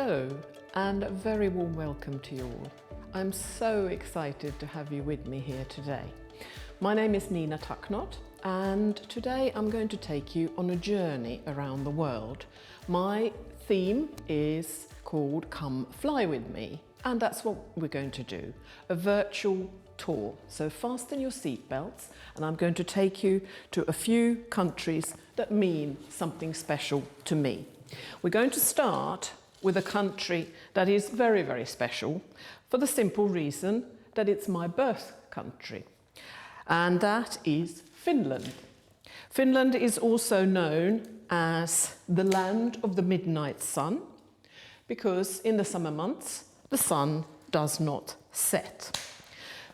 Hello and a very warm welcome to you all. I'm so excited to have you with me here today. My name is Nina Tucknott and today I'm going to take you on a journey around the world. My theme is called Come Fly With Me, and that's what we're going to do, a virtual tour. So fasten your seatbelts and I'm going to take you to a few countries that mean something special to me. We're going to start with a country that is very, very special for the simple reason that it's my birth country, and that is Finland. Finland is also known as the land of the midnight sun because in the summer months the sun does not set.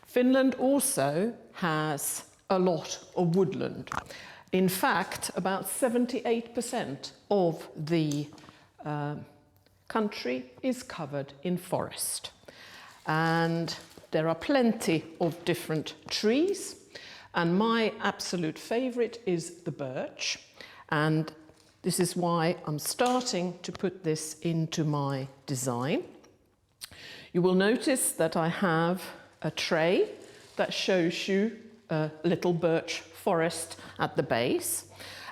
Finland also has a lot of woodland. In fact, about 78% of the country is covered in forest. And there are plenty of different trees. And my absolute favorite is the birch. And this is why I'm starting to put this into my design. You will notice that I have a tray that shows you a little birch forest at the base,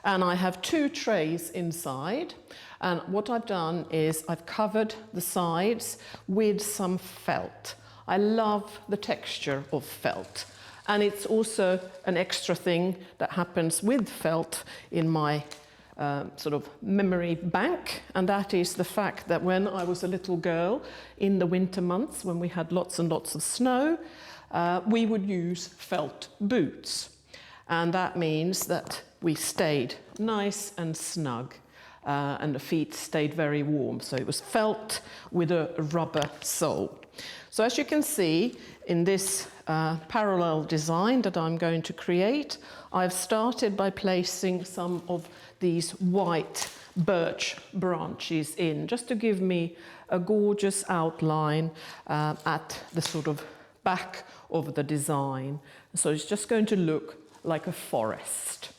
and I have two trays inside, and what I've done is I've covered the sides with some felt. I love the texture of felt, and it's also an extra thing that happens with felt in my sort of memory bank, and that is the fact that when I was a little girl in the winter months when we had lots and lots of snow, we would use felt boots, and that means that we stayed nice and snug and the feet stayed very warm. So it was felt with a rubber sole. So as you can see in this parallel design that I'm going to create, I've started by placing some of these white birch branches in, just to give me a gorgeous outline at the sort of back of the design. So it's just going to look like a forest.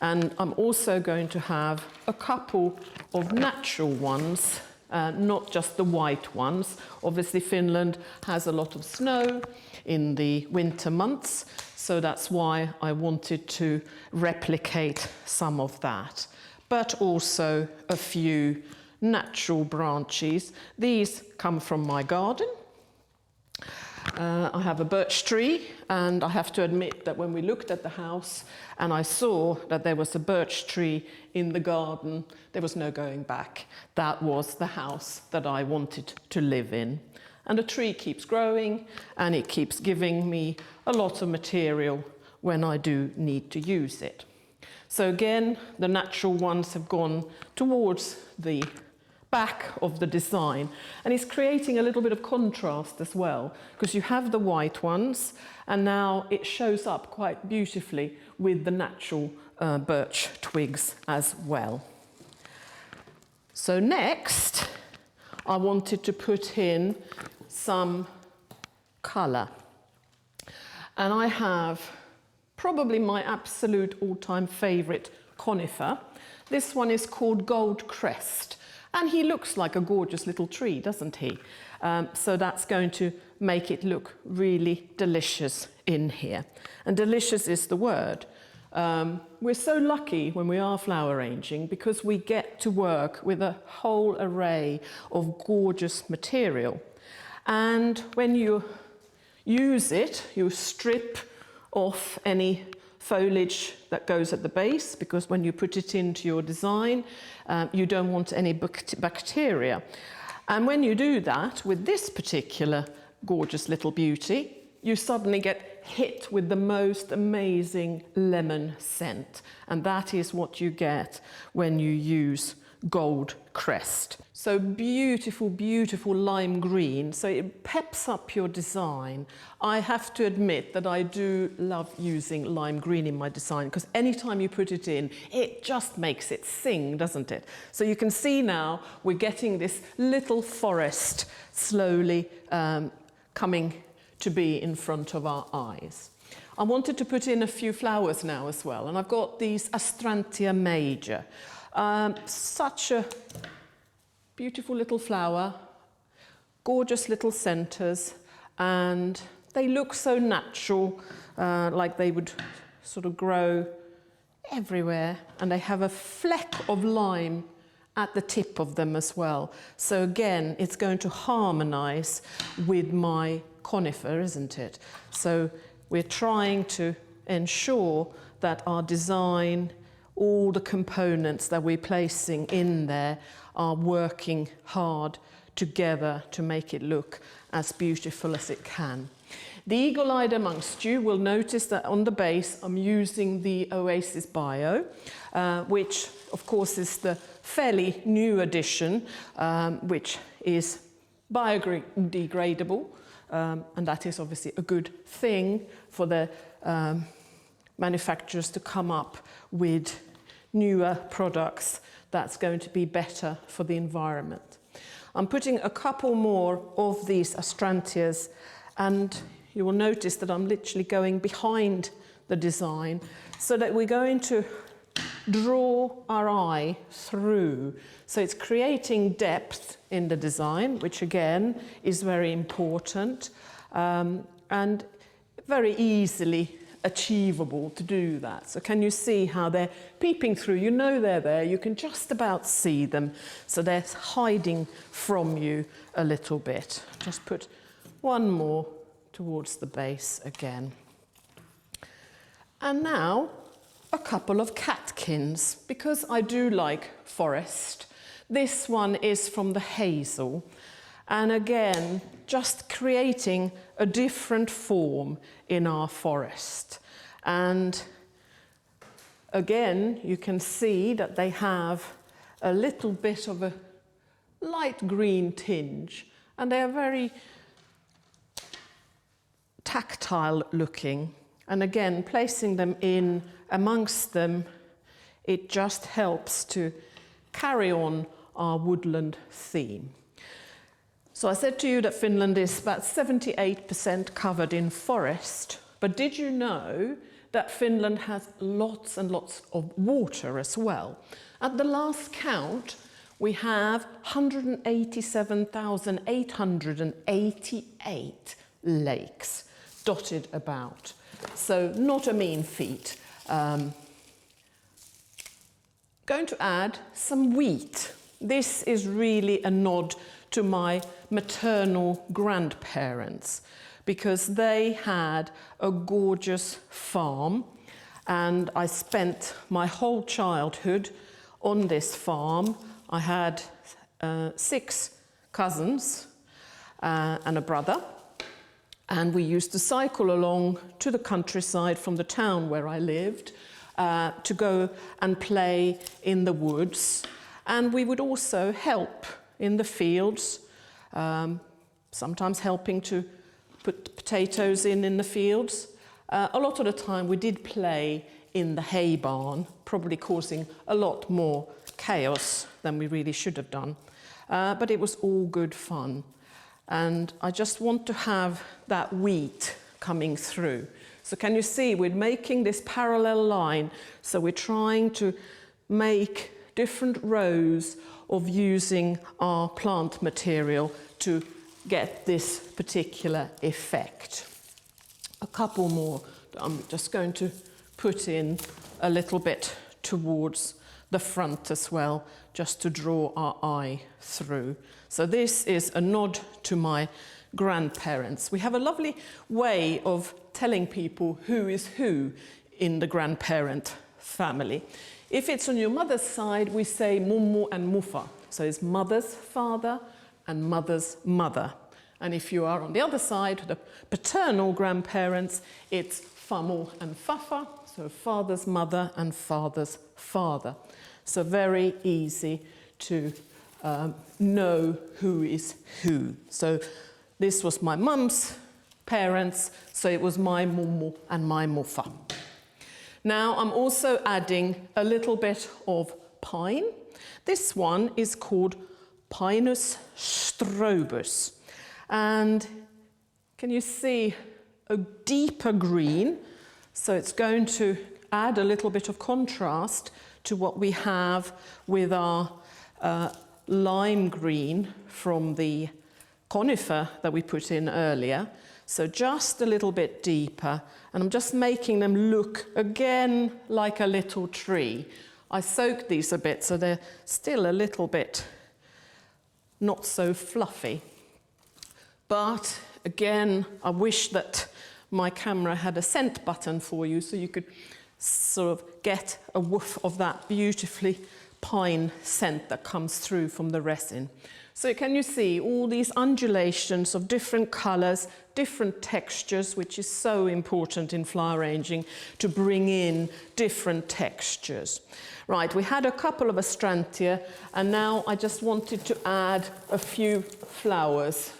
And I'm also going to have a couple of natural ones, not just the white ones. Obviously Finland has a lot of snow in the winter months, so that's why I wanted to replicate some of that. But also a few natural branches. These come from my garden. I have a birch tree, and I have to admit that when we looked at the house and I saw that there was a birch tree in the garden, there was no going back. That was the house that I wanted to live in. And the tree keeps growing and it keeps giving me a lot of material when I do need to use it. So again, the natural ones have gone towards the back of the design, and it's creating a little bit of contrast as well, because you have the white ones and now it shows up quite beautifully with the natural birch twigs as well. So next I wanted to put in some colour, and I have probably my absolute all-time favourite conifer. This one is called Gold Crest. And he looks like a gorgeous little tree, doesn't he? So that's going to make it look really delicious in here. And delicious is the word. We're so lucky when we are flower arranging because we get to work with a whole array of gorgeous material. And when you use it, you strip off any foliage that goes at the base, because when you put it into your design, you don't want any bacteria. And when you do that with this particular gorgeous little beauty, you suddenly get hit with the most amazing lemon scent. And that is what you get when you use Gold Crest. So beautiful, beautiful lime green. So it peps up your design. I have to admit that I do love using lime green in my design, because anytime you put it in, it just makes it sing, doesn't it? So you can see now we're getting this little forest slowly coming to be in front of our eyes. I wanted to put in a few flowers now as well, and I've got these Astrantia major. Such a beautiful little flower, gorgeous little centres, and they look so natural, like they would sort of grow everywhere, and they have a fleck of lime at the tip of them as well. So again, it's going to harmonise with my conifer, isn't it? So we're trying to ensure that our design, all the components that we're placing in there are working hard together to make it look as beautiful as it can. The eagle-eyed amongst you will notice that on the base I'm using the Oasis Bio, which of course is the fairly new edition, which is biodegradable, and that is obviously a good thing for the manufacturers to come up with newer products that's going to be better for the environment. I'm putting a couple more of these astrantias, and you will notice that I'm literally going behind the design so that we're going to draw our eye through. So it's creating depth in the design, which again is very important, and very easily achievable to do that. So can you see how they're peeping through? You know they're there, you can just about see them, so they're hiding from you a little bit. Just put one more towards the base again. And now a couple of catkins, because I do like forest. This one is from the hazel, and again just creating a different form in our forest. And again you can see that they have a little bit of a light green tinge, and they are very tactile looking, and again placing them in amongst them, it just helps to carry on our woodland theme. So I said to you that Finland is about 78% covered in forest, but did you know that Finland has lots and lots of water as well? At the last count, we have 187,888 lakes dotted about. So not a mean feat. Going to add some wheat. This is really a nod to my maternal grandparents, because they had a gorgeous farm, and I spent my whole childhood on this farm. I had 6 cousins and a brother, and we used to cycle along to the countryside from the town where I lived to go and play in the woods. And we would also help in the fields, sometimes helping to put potatoes in the fields. A lot of the time we did play in the hay barn, probably causing a lot more chaos than we really should have done. But it was all good fun. And I just want to have that wheat coming through. So can you see we're making this parallel line, so we're trying to make different rows of using our plant material to get this particular effect. A couple more that I'm just going to put in a little bit towards the front as well, just to draw our eye through. So this is a nod to my grandparents. We have a lovely way of telling people who is who in the grandparent family. If it's on your mother's side, we say mummu and mufa. So it's mother's father and mother's mother. And if you are on the other side, the paternal grandparents, it's famu and fafa, so father's mother and father's father. So very easy to know who is who. So this was my mum's parents, so it was my mummu and my mufa. Now I'm also adding a little bit of pine. This one is called Pinus strobus. And can you see a deeper green? So it's going to add a little bit of contrast to what we have with our lime green from the conifer that we put in earlier. So just a little bit deeper, and I'm just making them look again like a little tree. I soaked these a bit, so they're still a little bit not so fluffy. But again, I wish that my camera had a scent button for you, so you could sort of get a whiff of that beautifully pine scent that comes through from the resin. So can you see all these undulations of different colours, different textures, which is so important in flower arranging, to bring in different textures. Right, we had a couple of astrantia, and now I just wanted to add a few flowers.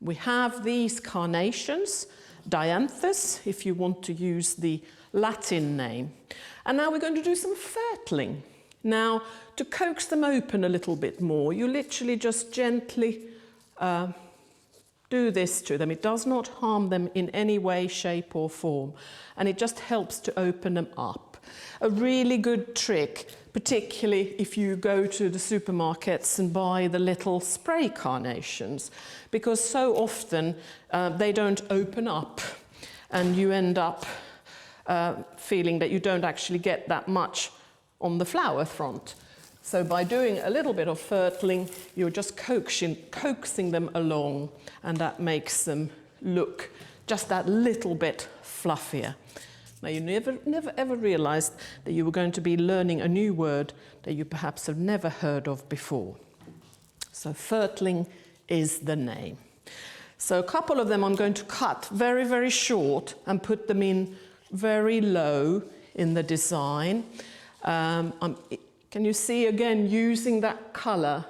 We have these carnations, dianthus, if you want to use the Latin name. And now we're going to do some fertling. Now, to coax them open a little bit more, you literally just gently do this to them. It does not harm them in any way, shape or form, and it just helps to open them up. A really good trick, particularly if you go to the supermarkets and buy the little spray carnations, because so often they don't open up and you end up feeling that you don't actually get that much on the flower front. So by doing a little bit of fertling, you're just coaxing them along, and that makes them look just that little bit fluffier. Now, you never ever realized that you were going to be learning a new word that you perhaps have never heard of before. So fertling is the name. So a couple of them I'm going to cut very, very short and put them in very low in the design. Can you see again, using that colour,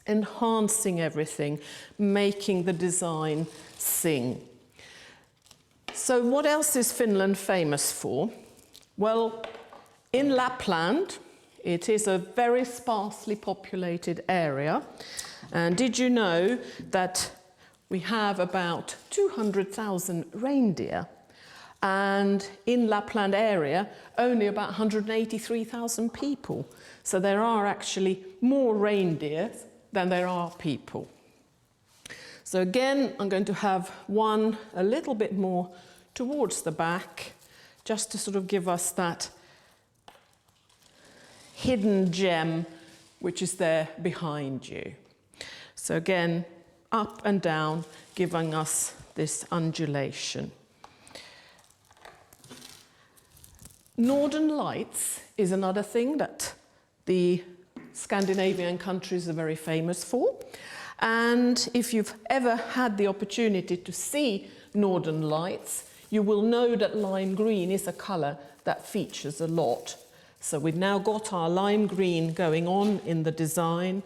enhancing everything, making the design sing. So what else is Finland famous for? Well, in Lapland, it is a very sparsely populated area. And did you know that we have about 200,000 reindeer? And in Lapland area, only about 183,000 people. So there are actually more reindeer than there are people. So again, I'm going to have one a little bit more towards the back, just to sort of give us that hidden gem which is there behind you. So again, up and down, giving us this undulation. Northern lights is another thing that the Scandinavian countries are very famous for. And if you've ever had the opportunity to see Northern lights, you will know that lime green is a colour that features a lot. So we've now got our lime green going on in the design,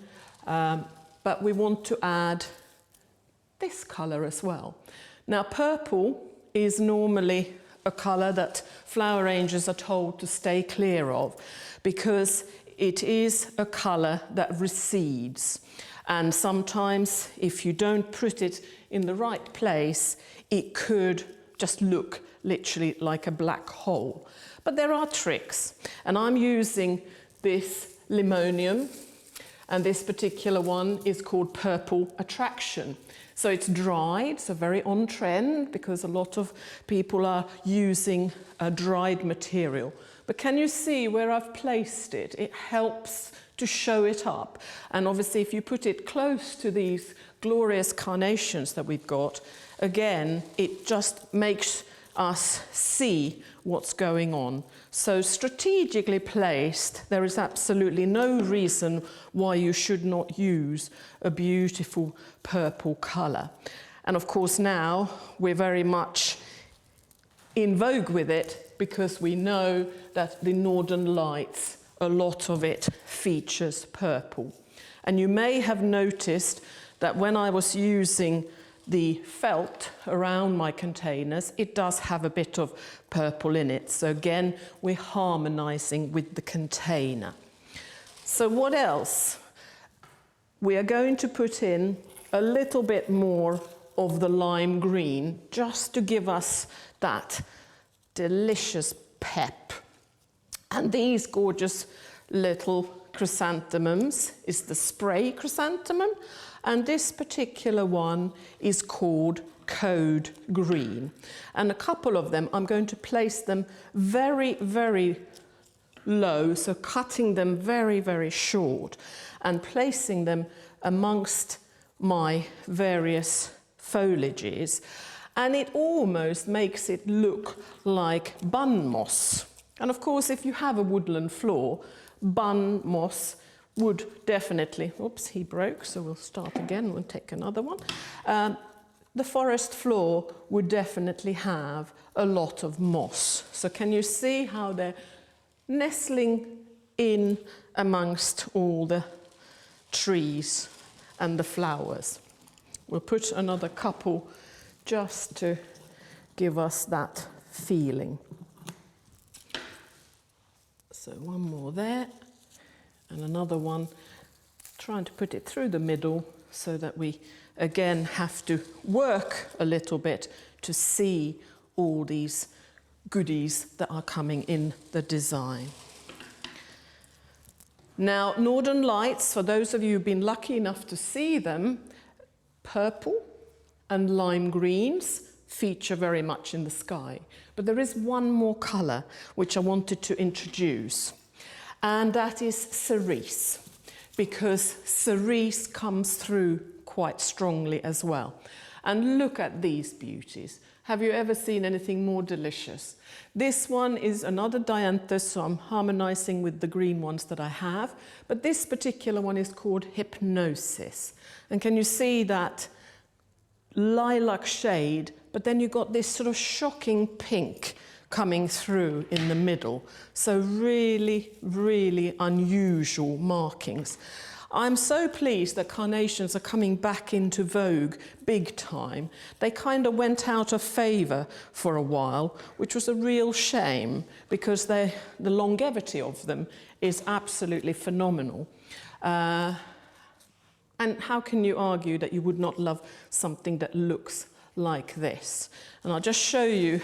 but we want to add this colour as well. Now, purple is normally a colour that flower arrangers are told to stay clear of, because it is a colour that recedes. And sometimes, if you don't put it in the right place, it could just look literally like a black hole. But there are tricks, and I'm using this limonium, and this particular one is called Purple Attraction. So it's dried, so very on trend, because a lot of people are using a dried material. But can you see where I've placed it? It helps to show it up. And obviously, if you put it close to these glorious carnations that we've got, again, it just makes us see what's going on. So strategically placed, there is absolutely no reason why you should not use a beautiful purple colour. And of course now we're very much in vogue with it, because we know that the Northern Lights, a lot of it features purple. And you may have noticed that when I was using the felt around my containers, it does have a bit of purple in it. So again, we're harmonizing with the container. So what else? We are going to put in a little bit more of the lime green, just to give us that delicious pep. And these gorgeous little chrysanthemums is the spray chrysanthemum, and this particular one is called Code Green. And a couple of them, I'm going to place them very, very low, so cutting them very, very short and placing them amongst my various foliages, and it almost makes it look like bun moss. And of course, if you have a woodland floor, bun moss would definitely, oops, he broke, so we'll start again, we'll take another one. The forest floor would definitely have a lot of moss. So can you see how they're nestling in amongst all the trees and the flowers? We'll put another couple just to give us that feeling. So one more there, and another one, trying to put it through the middle so that we again have to work a little bit to see all these goodies that are coming in the design. Now, Northern Lights, for those of you who've been lucky enough to see them, purple and lime greens feature very much in the sky. But there is one more colour which I wanted to introduce, and that is cerise, because cerise comes through quite strongly as well. And look at these beauties. Have you ever seen anything more delicious? This one is another dianthus, so I'm harmonizing with the green ones that I have. But this particular one is called Hypnosis. And can you see that lilac shade, but then you've got this sort of shocking pink coming through in the middle. So really, really unusual markings. I'm so pleased that carnations are coming back into vogue big time. They kind of went out of favour for a while, which was a real shame, because the longevity of them is absolutely phenomenal. And how can you argue that you would not love something that looks like this? And I'll just show you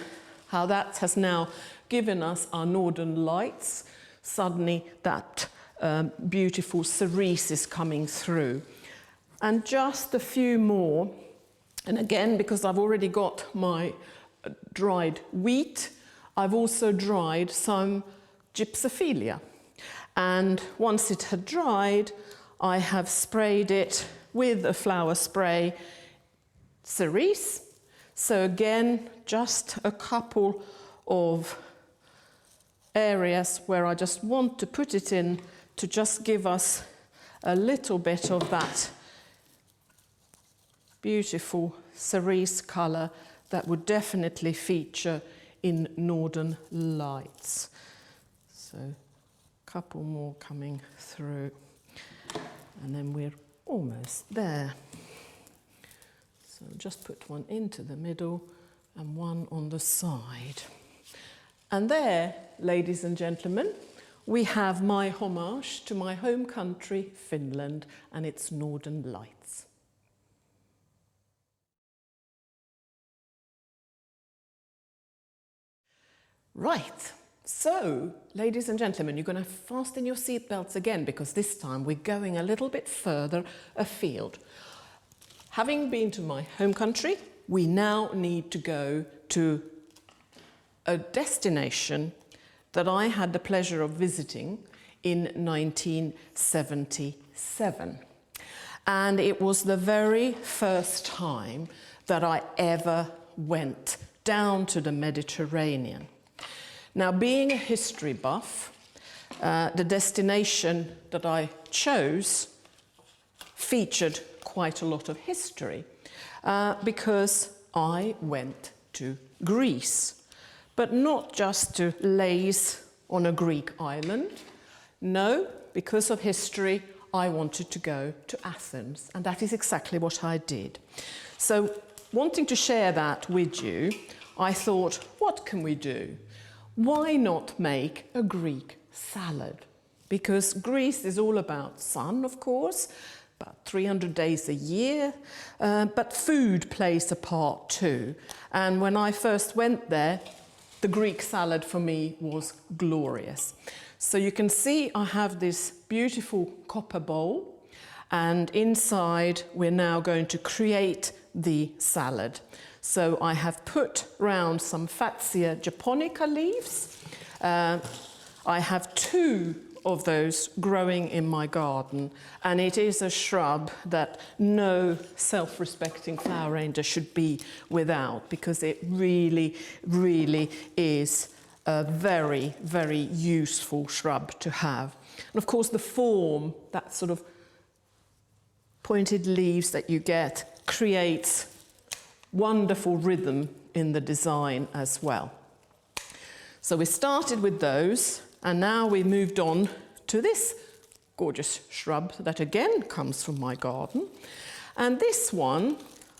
how that has now given us our Northern Lights. Suddenly that beautiful cerise is coming through. And just a few more, and again, because I've already got my dried wheat, I've also dried some gypsophilia. And once it had dried, I have sprayed it with a flower spray cerise. So again, just a couple of areas where I just want to put it in to just give us a little bit of that beautiful cerise colour that would definitely feature in Northern Lights. So a couple more coming through, and then we're almost there. So just put one into the middle and one on the side. And there, ladies and gentlemen, we have my homage to my home country, Finland, and its Northern Lights. Right, so, ladies and gentlemen, you're going to fasten your seatbelts again, because this time we're going a little bit further afield. Having been to my home country, we now need to go to a destination that I had the pleasure of visiting in 1977. And it was the very first time that I ever went down to the Mediterranean. Now, being a history buff, the destination that I chose featured quite a lot of history, because I went to Greece. But not just to laze on a Greek island. No, because of history, I wanted to go to Athens, and that is exactly what I did. So, wanting to share that with you, I thought, what can we do? Why not make a Greek salad? Because Greece is all about sun, of course, about 300 days a year, but food plays a part too. And when I first went there, the Greek salad for me was glorious. So you can see I have this beautiful copper bowl, and inside we're now going to create the salad. So I have put round some Fatsia japonica leaves. I have 2 of those growing in my garden, and it is a shrub that no self-respecting flower arranger should be without, because it really, really is a very, very useful shrub to have. And of course the form, that sort of pointed leaves that you get, creates wonderful rhythm in the design as well. So we started with those, and now we moved on to this gorgeous shrub that again comes from my garden. And this one,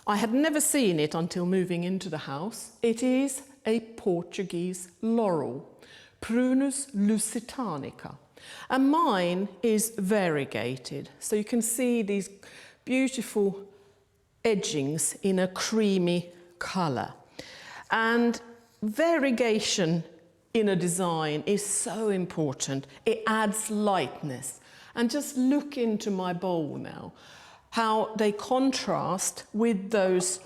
I had never seen it until moving into the house. It is a Portuguese laurel, Prunus lusitanica. And mine is variegated. So you can see these beautiful edgings in a creamy colour. And variegation in a design is so important. It adds lightness. And just look into my bowl now, how they contrast with those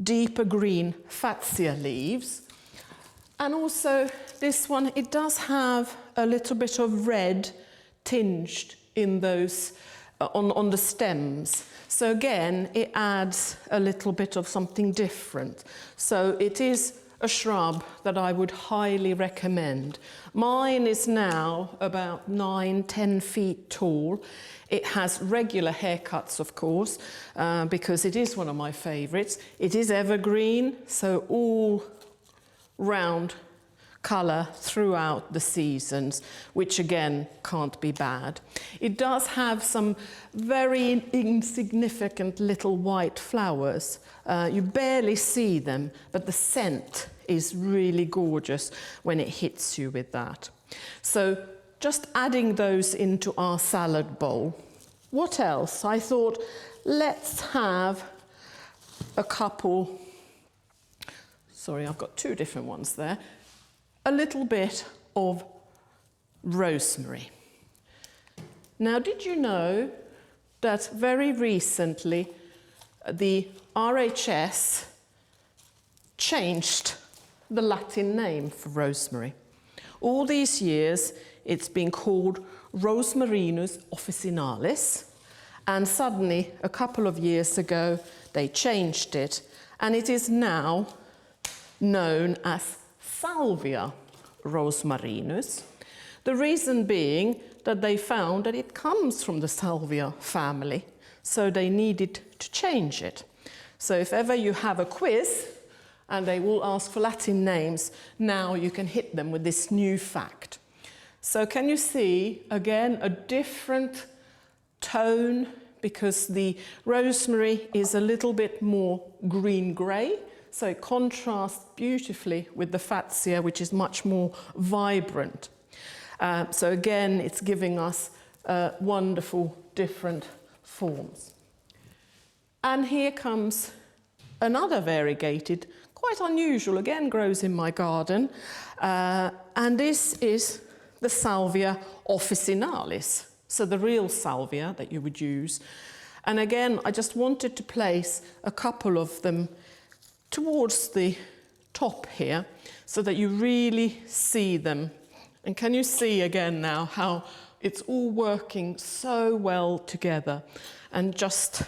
deeper green Fatsia leaves. And also this one, it does have a little bit of red tinged in those, on the stems. So again, it adds a little bit of something different. So it is a shrub that I would highly recommend. Mine is now about 9-10 feet tall. It has regular haircuts, of course, because it is one of my favourites. It is evergreen, so all round colour throughout the seasons, which again can't be bad. It does have some very insignificant little white flowers. You barely see them, but the scent is really gorgeous when it hits you with that. So just adding those into our salad bowl. What else? I thought, let's have a couple, sorry, I've got 2 different ones there, a little bit of rosemary. Now, did you know that very recently the RHS changed the Latin name for rosemary? All these years it's been called Rosmarinus officinalis, and suddenly a couple of years ago they changed it, and it is now known as Salvia rosmarinus. The reason being that they found that it comes from the Salvia family, so they needed to change it. So if ever you have a quiz and they will ask for Latin names, now you can hit them with this new fact. So can you see, again, a different tone, because the rosemary is a little bit more green-grey, so it contrasts beautifully with the Fatsia, which is much more vibrant. So again, it's giving us wonderful different forms. And here comes another variegated, quite unusual, again grows in my garden, and this is the Salvia officinalis, so the real salvia that you would use. And again, I just wanted to place a couple of them towards the top here so that you really see them. And can you see again now how it's all working so well together, and just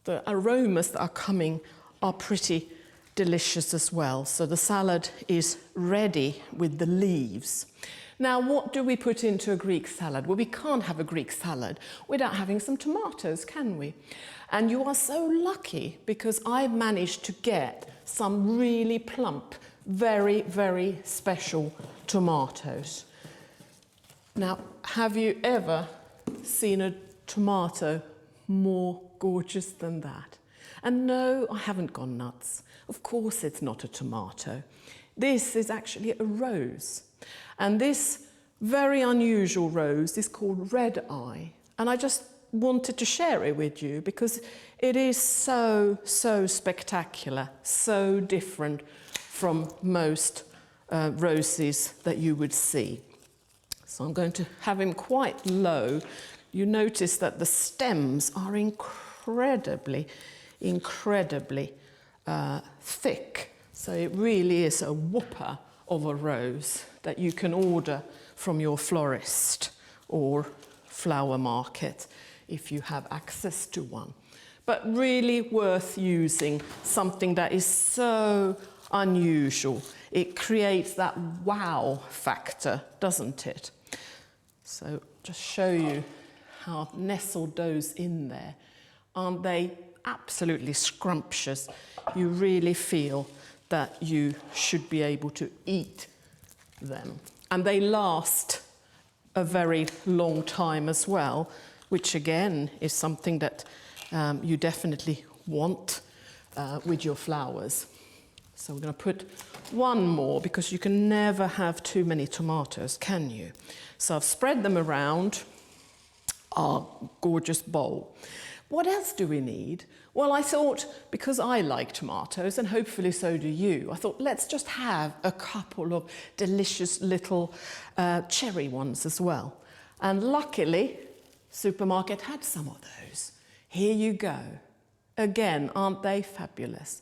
the aromas that are coming are pretty delicious as well. So the salad is ready with the leaves. Now, what do we put into a Greek salad? Well, we can't have a Greek salad without having some tomatoes, can we? And you are so lucky, because I've managed to get some really plump, very, very special tomatoes. Now, have you ever seen a tomato more gorgeous than that? And no, I haven't gone nuts. Of course it's not a tomato. This is actually a rose. And this very unusual rose is called Red Eye. And I just wanted to share it with you because it is so, so spectacular, so different from most roses that you would see. So I'm going to have him quite low. You notice that the stems are incredibly thick. So it really is a whopper of a rose that you can order from your florist or flower market if you have access to one. But really worth using, something that is so unusual. It creates that wow factor, doesn't it? So just show you how I've nestled those in there. Aren't they absolutely scrumptious? You really feel that you should be able to eat them. And they last a very long time as well, which again is something that you definitely want with your flowers. So we're going to put one more, because you can never have too many tomatoes, can you? So I've spread them around our gorgeous bowl. What else do we need? Well, I thought, because I like tomatoes, and hopefully so do you, I thought let's just have a couple of delicious little cherry ones as well. And luckily, supermarket had some of those. Here you go. Again, aren't they fabulous?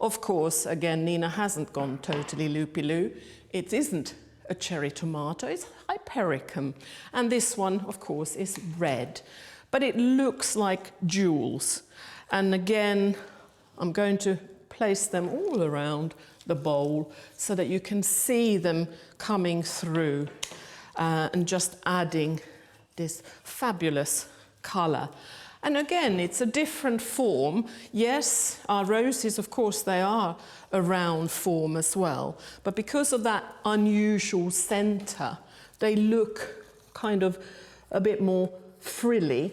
Of course, again, Nina hasn't gone totally loopy-loo. It isn't a cherry tomato, it's Hypericum. And this one, of course, is red. But it looks like jewels. And again, I'm going to place them all around the bowl so that you can see them coming through and just adding this fabulous colour. And again, it's a different form. Yes, our roses, of course, they are a round form as well. But because of that unusual centre, they look kind of a bit more frilly.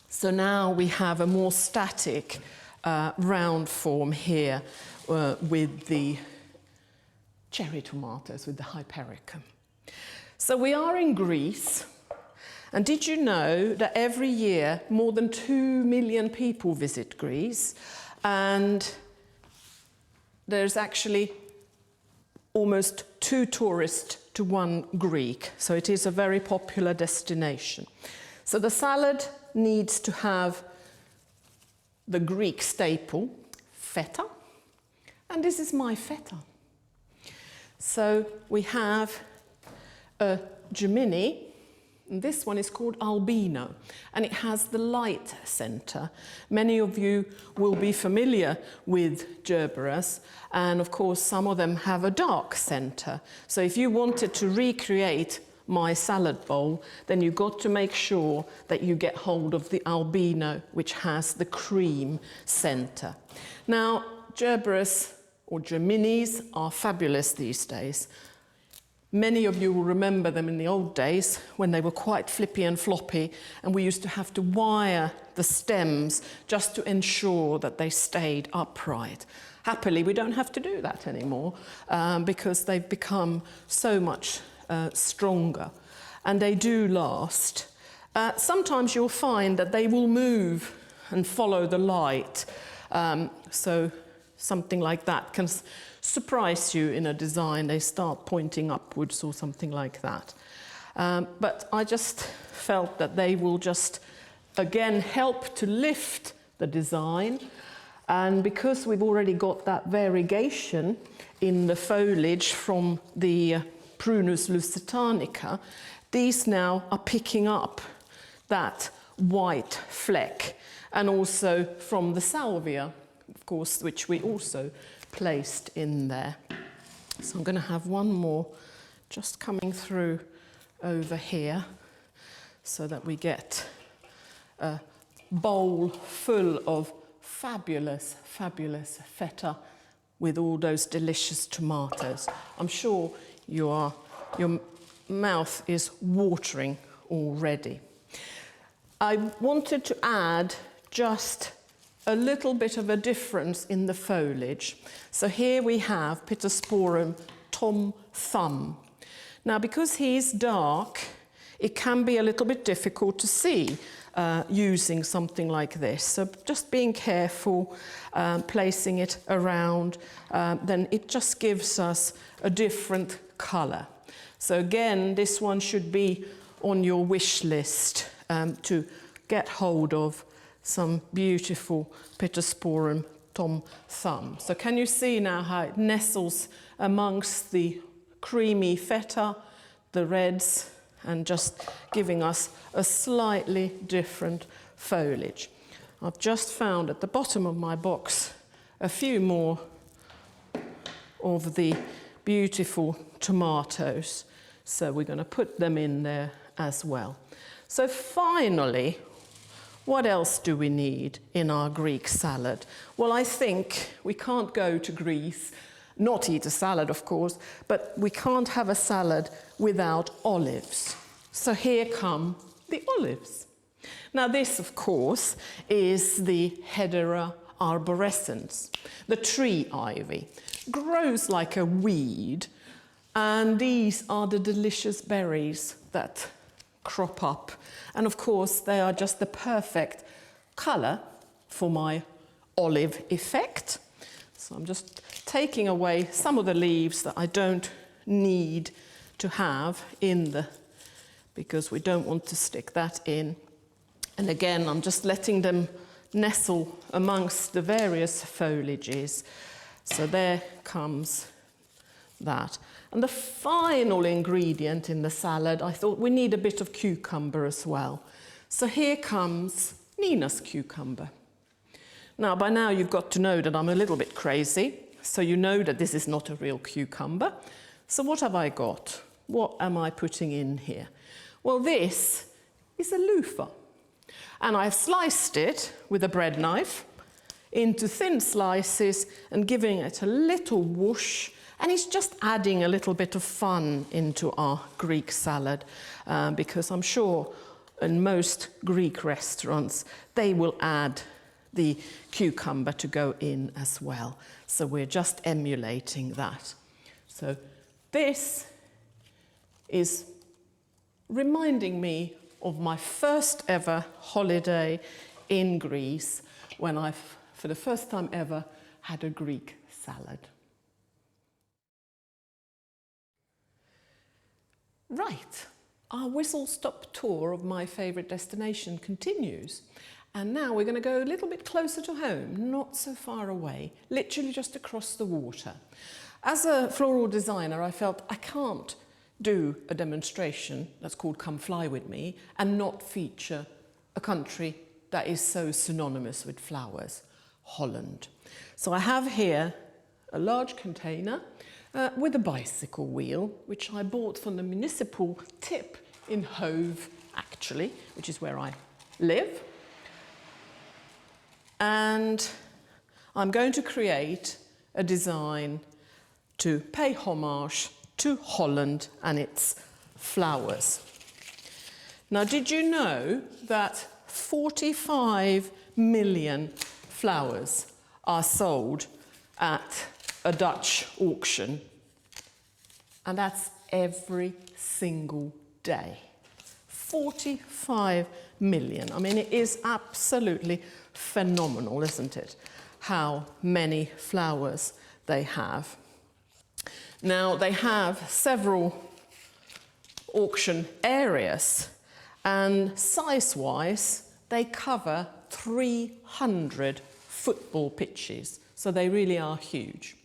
So now we have a more static round form here with the cherry tomatoes, with the Hypericum. So we are in Greece. And did you know that every year more than 2 million people visit Greece? And there's actually almost 2 tourists to 1 Greek. So it is a very popular destination. So the salad needs to have the Greek staple, feta. And this is my feta. So we have a Gemini. And this one is called albino, and it has the light centre. Many of you will be familiar with gerberas, and of course some of them have a dark centre. So if you wanted to recreate my salad bowl, then you've got to make sure that you get hold of the albino, which has the cream centre. Now, gerberas or Geminis are fabulous these days. Many of you will remember them in the old days when they were quite flippy and floppy, and we used to have to wire the stems just to ensure that they stayed upright. Happily, we don't have to do that anymore because they've become so much stronger, and they do last. Sometimes you'll find that they will move and follow the light, so something like that can surprise you in a design. They start pointing upwards or something like that. But I just felt that they will just, again, help to lift the design. And because we've already got that variegation in the foliage from the Prunus lusitanica, these now are picking up that white fleck, and also from the salvia, of course, which we also placed in there. So I'm going to have one more just coming through over here so that we get a bowl full of fabulous, fabulous feta with all those delicious tomatoes. I'm sure your mouth is watering already. I wanted to add just a little bit of a difference in the foliage. So here we have Pittosporum Tom Thumb. Now, because he's dark, it can be a little bit difficult to see using something like this. So just being careful, placing it around, then it just gives us a different colour. So again, this one should be on your wish list to get hold of some beautiful Pittosporum Tom Thumb. So can you see now how it nestles amongst the creamy feta, the reds, and just giving us a slightly different foliage. I've just found at the bottom of my box a few more of the beautiful tomatoes. So we're going to put them in there as well. So finally, what else do we need in our Greek salad? Well, I think we can't go to Greece, not eat a salad, of course, but we can't have a salad without olives. So here come the olives. Now this, of course, is the Hedera arborescens, the tree ivy. Grows like a weed, and these are the delicious berries that crop up. And of course, they are just the perfect colour for my olive effect. So I'm just taking away some of the leaves that I don't need to have in the, because we don't want to stick that in. And again, I'm just letting them nestle amongst the various foliages. So there comes that. And the final ingredient in the salad, I thought we need a bit of cucumber as well. So here comes Nina's cucumber. Now, by now you've got to know that I'm a little bit crazy, so you know that this is not a real cucumber. So what have I got? What am I putting in here? Well, this is a loofah. And I've sliced it with a bread knife into thin slices and giving it a little whoosh. And it's just adding a little bit of fun into our Greek salad, because I'm sure in most Greek restaurants, they will add the cucumber to go in as well. So we're just emulating that. So this is reminding me of my first ever holiday in Greece, when I've, for the first time ever, had a Greek salad. Right, our whistle-stop tour of my favourite destination continues. And now we're going to go a little bit closer to home, not so far away, literally just across the water. As a floral designer, I felt I can't do a demonstration that's called Come Fly With Me and not feature a country that is so synonymous with flowers, Holland. So I have here a large container with a bicycle wheel, which I bought from the municipal tip in Hove, actually, which is where I live. And I'm going to create a design to pay homage to Holland and its flowers. Now, did you know that 45 million flowers are sold at a Dutch auction? And that's every single day. 45 million. I mean, it is absolutely phenomenal, isn't it? How many flowers they have. Now, they have several auction areas, and size-wise, they cover 300 football pitches. So they really are huge.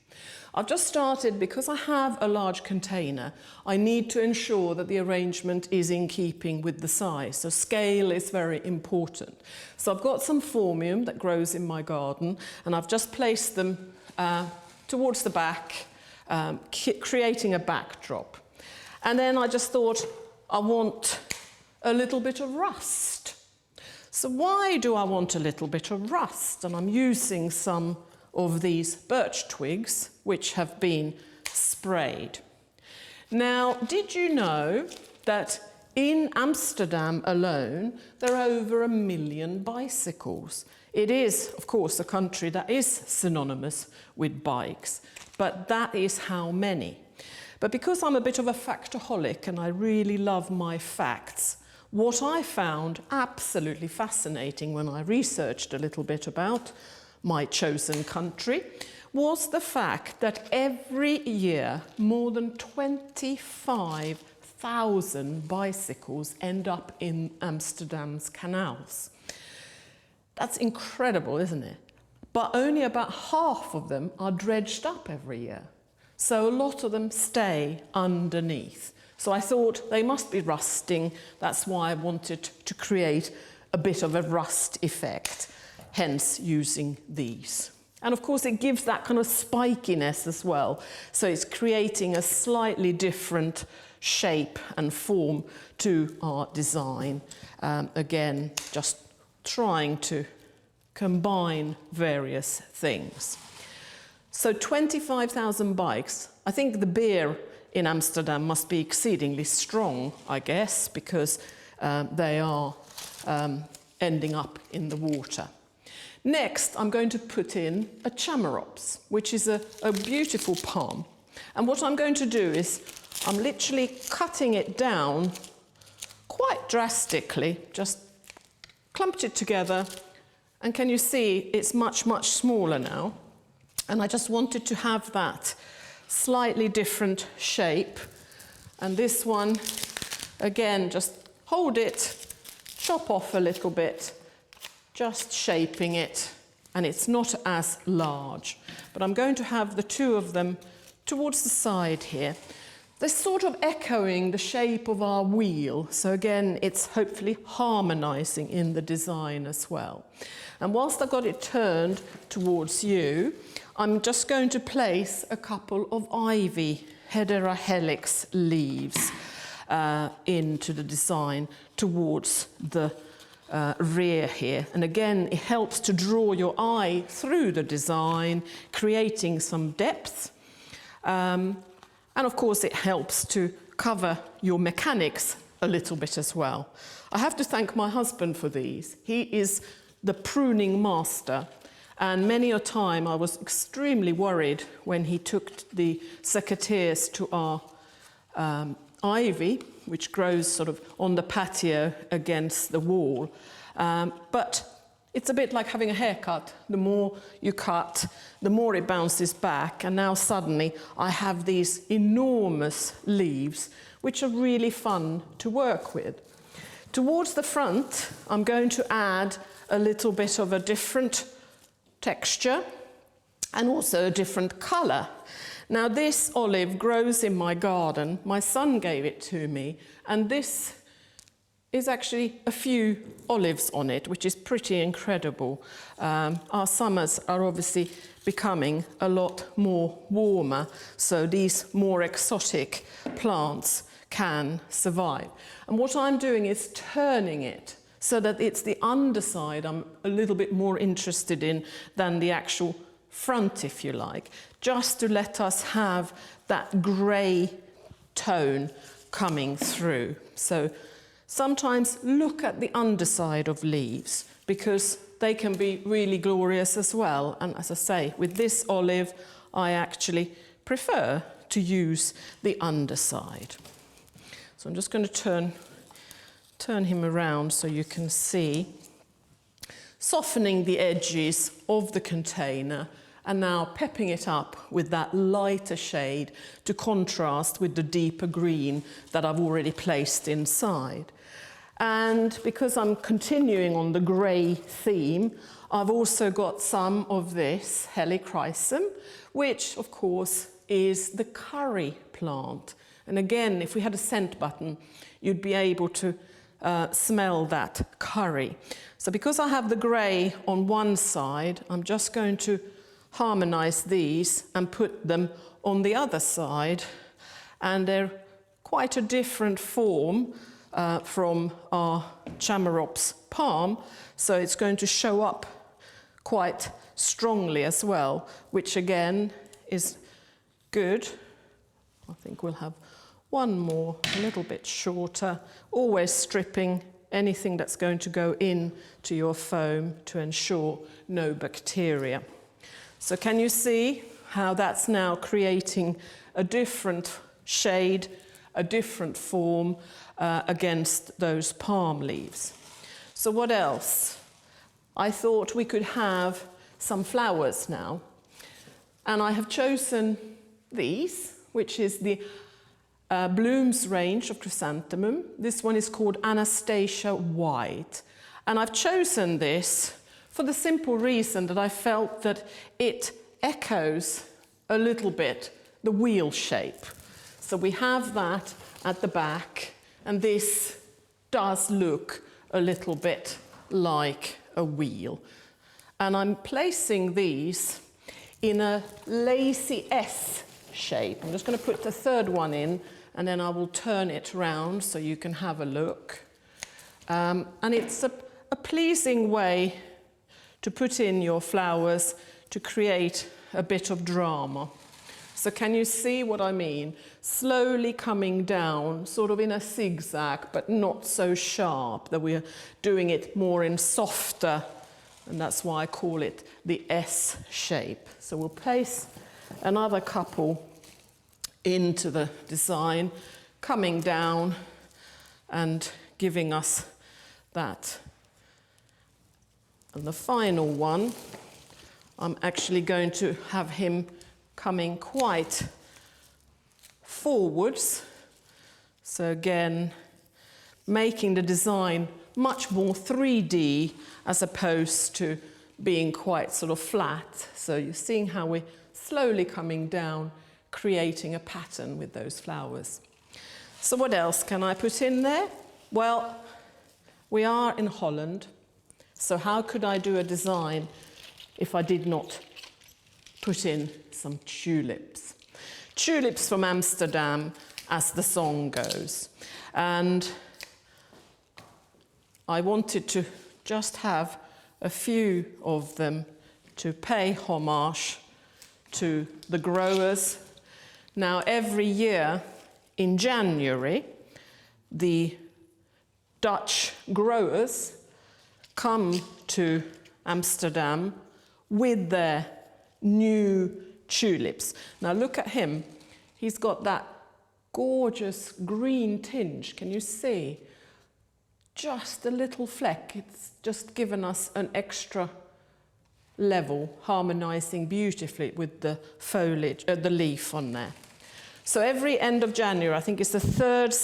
I've just started, because I have a large container, I need to ensure that the arrangement is in keeping with the size. So scale is very important. So I've got some phormium that grows in my garden, and I've just placed them towards the back, creating a backdrop. And then I just thought, I want a little bit of rust. So why do I want a little bit of rust? And I'm using some of these birch twigs, which have been sprayed. Now, did you know that in Amsterdam alone, there are over 1 million bicycles? It is, of course, a country that is synonymous with bikes, but that is how many. But because I'm a bit of a factaholic and I really love my facts, what I found absolutely fascinating when I researched a little bit about my chosen country was the fact that every year more than 25,000 bicycles end up in Amsterdam's canals. That's incredible, isn't it? But only about half of them are dredged up every year. So a lot of them stay underneath. So I thought they must be rusting. That's why I wanted to create a bit of a rust effect, hence using these. And of course it gives that kind of spikiness as well. So it's creating a slightly different shape and form to our design. Again, just trying to combine various things. So 25,000 bikes. I think the beer in Amsterdam must be exceedingly strong, I guess, because they are ending up in the water. Next, I'm going to put in a chamaerops, which is a beautiful palm. And what I'm going to do is I'm literally cutting it down quite drastically, just clumped it together. And can you see it's much, much smaller now? And I just wanted to have that slightly different shape. And this one, again, just hold it, chop off a little bit, just shaping it, and it's not as large. But I'm going to have the two of them towards the side here. They're sort of echoing the shape of our wheel. So again, it's hopefully harmonizing in the design as well. And whilst I've got it turned towards you, I'm just going to place a couple of ivy Hedera helix leaves into the design towards the rear here. And again, it helps to draw your eye through the design, creating some depth. And of course, it helps to cover your mechanics a little bit as well. I have to thank my husband for these. He is the pruning master. And many a time I was extremely worried when he took the secateurs to our ivy, which grows sort of on the patio against the wall. But it's a bit like having a haircut. The more you cut, the more it bounces back. And now suddenly I have these enormous leaves, which are really fun to work with. Towards the front, I'm going to add a little bit of a different texture and also a different colour. Now this olive grows in my garden. My son gave it to me, and this is actually a few olives on it, which is pretty incredible. Our summers are obviously becoming a lot more warmer, so these more exotic plants can survive. And what I'm doing is turning it so that it's the underside I'm a little bit more interested in than the actual front, if you like, just to let us have that grey tone coming through. So sometimes look at the underside of leaves, because they can be really glorious as well. And as I say, with this olive, I actually prefer to use the underside. So I'm just going to turn him around so you can see, softening the edges of the container and now pepping it up with that lighter shade to contrast with the deeper green that I've already placed inside. And because I'm continuing on the grey theme, I've also got some of this helichrysum, which of course is the curry plant. And again, if we had a scent button, you'd be able to smell that curry. So because I have the grey on one side, I'm just going to harmonise these and put them on the other side. And they're quite a different form from our chamaerops palm, so it's going to show up quite strongly as well, which again is good. I think we'll have one more, a little bit shorter, always stripping anything that's going to go in to your foam to ensure no bacteria. So can you see how that's now creating a different shade, a different form against those palm leaves. So what else? I thought we could have some flowers now. And I have chosen these, which is the Bloom's range of chrysanthemum. This one is called Anastasia White. And I've chosen this for the simple reason that I felt that it echoes a little bit the wheel shape. So we have that at the back, and this does look a little bit like a wheel. And I'm placing these in a lazy S shape. I'm just going to put the third one in, and then I will turn it round so you can have a look. And it's a pleasing way to put in your flowers to create a bit of drama. So can you see what I mean? Slowly coming down, sort of in a zigzag, but not so sharp, that we're doing it more in softer, and that's why I call it the S shape. So we'll place another couple into the design, coming down and giving us that. And the final one, I'm actually going to have him coming quite forwards. So again, making the design much more 3D as opposed to being quite sort of flat. So you're seeing how we're slowly coming down, creating a pattern with those flowers. So what else can I put in there? Well, we are in Holland, so how could I do a design if I did not put in some tulips? Tulips from Amsterdam, as the song goes. And I wanted to just have a few of them to pay homage to the growers. Now, every year in January, the Dutch growers come to Amsterdam with their new tulips. Now look at him. He's got that gorgeous green tinge. Can you see? Just a little fleck. It's just given us an extra level, harmonizing beautifully with the foliage, the leaf on there. So every end of January, I think it's the third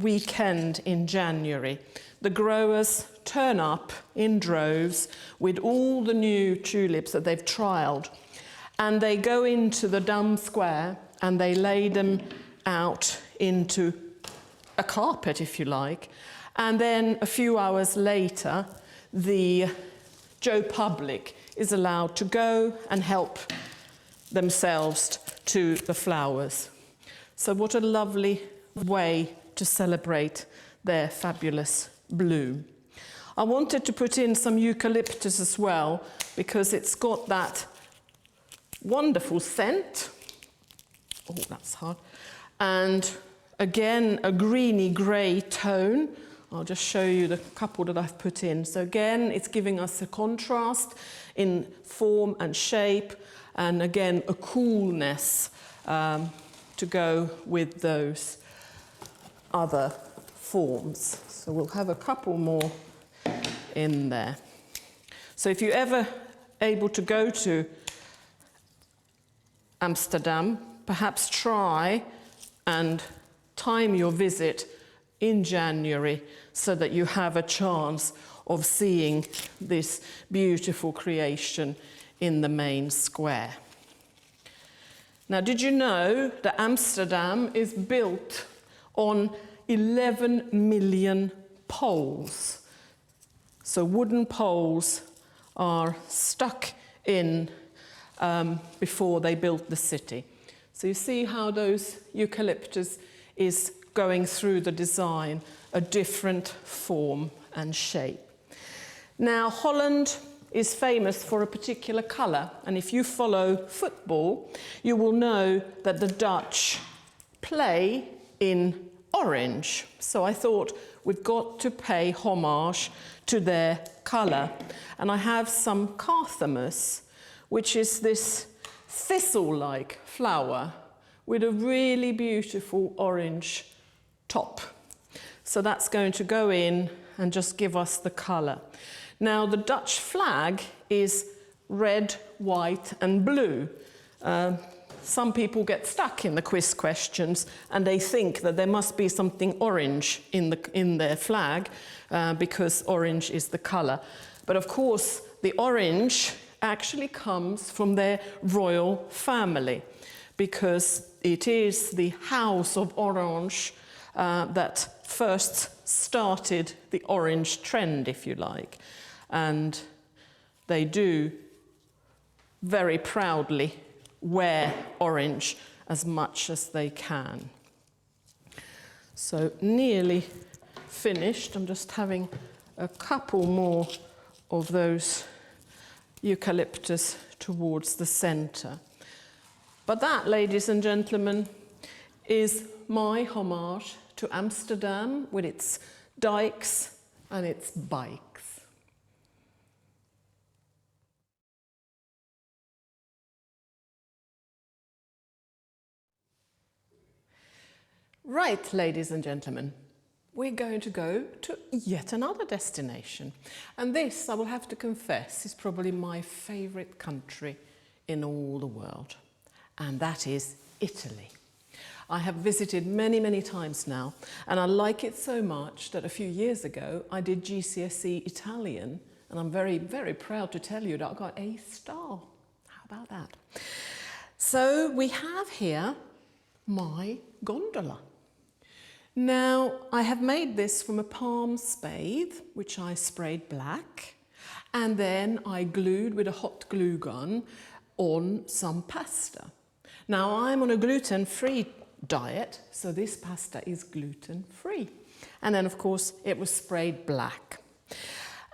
weekend in January, the growers turn up in droves with all the new tulips that they've trialled, and they go into the Dam Square and they lay them out into a carpet, if you like, and then a few hours later the Joe public is allowed to go and help themselves to the flowers. So what a lovely way to celebrate their fabulous bloom. I wanted to put in some eucalyptus as well, because it's got that wonderful scent. Oh, that's hard. And again, a greeny grey tone. I'll just show you the couple that I've put in. So again, it's giving us a contrast in form and shape, and again, a coolness to go with those other forms. So we'll have a couple more in there. So if you're ever able to go to Amsterdam, perhaps try and time your visit in January so that you have a chance of seeing this beautiful creation in the main square. Now, did you know that Amsterdam is built on 11 million poles? So wooden poles are stuck in before they built the city. So you see how those eucalyptus is going through the design, a different form and shape. Now, Holland is famous for a particular colour, and if you follow football, you will know that the Dutch play in orange. So I thought we've got to pay homage to their colour. And I have some carthamus, which is this thistle-like flower, with a really beautiful orange top. So that's going to go in and just give us the colour. Now the Dutch flag is red, white and blue. Some people get stuck in the quiz questions and they think that there must be something orange in their flag because orange is the colour. But of course the orange actually comes from their royal family because it is the House of Orange that first started the orange trend, if you like. And they do very proudly wear orange as much as they can. So nearly finished. I'm just having a couple more of those eucalyptus towards the centre. But that, ladies and gentlemen, is my homage to Amsterdam with its dikes and its bikes. Right, ladies and gentlemen, we're going to go to yet another destination. And this, I will have to confess, is probably my favourite country in all the world. And that is Italy. I have visited many, many times now, and I like it so much that a few years ago I did GCSE Italian, and I'm very, very proud to tell you that I got a star. How about that? So we have here my gondola. Now, I have made this from a palm spathe, which I sprayed black, and then I glued with a hot glue gun on some pasta. Now, I'm on a gluten-free diet, so this pasta is gluten-free. And then, of course, it was sprayed black.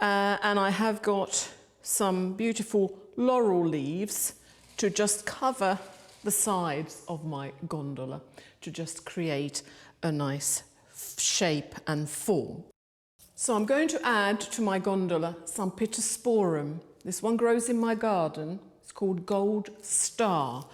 And I have got some beautiful laurel leaves to just cover the sides of my gondola, to just create a nice shape and form. So I'm going to add to my gondola some Pittosporum. This one grows in my garden. It's called Gold Star.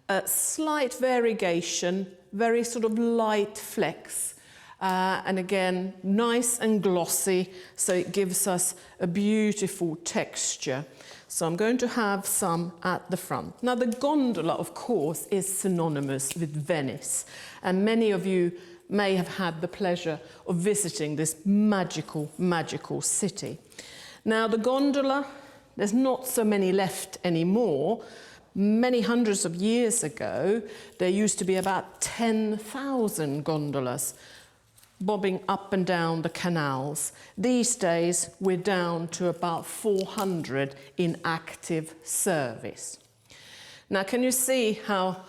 A slight variegation, very sort of light flecks. And again, nice and glossy, so it gives us a beautiful texture. So I'm going to have some at the front. Now the gondola, of course, is synonymous with Venice, and many of you may have had the pleasure of visiting this magical, magical city. Now the gondola, there's not so many left anymore. Many hundreds of years ago, there used to be about 10,000 gondolas bobbing up and down the canals. These days, we're down to about 400 in active service. Now, can you see how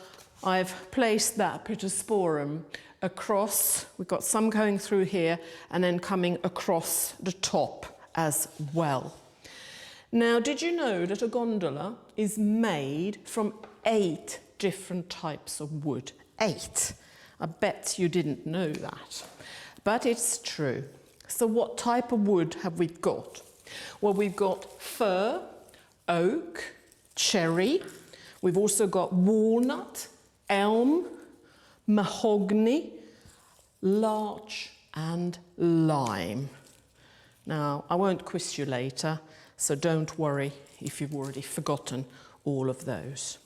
I've placed that Pittosporum across? We've got some going through here and then coming across the top as well. Now, did you know that a gondola is made from 8 different types of wood? 8. I bet you didn't know that. But it's true. So what type of wood have we got? Well, we've got fir, oak, cherry. We've also got walnut, elm, mahogany, larch and lime. Now, I won't quiz you later, so don't worry if you've already forgotten all of those.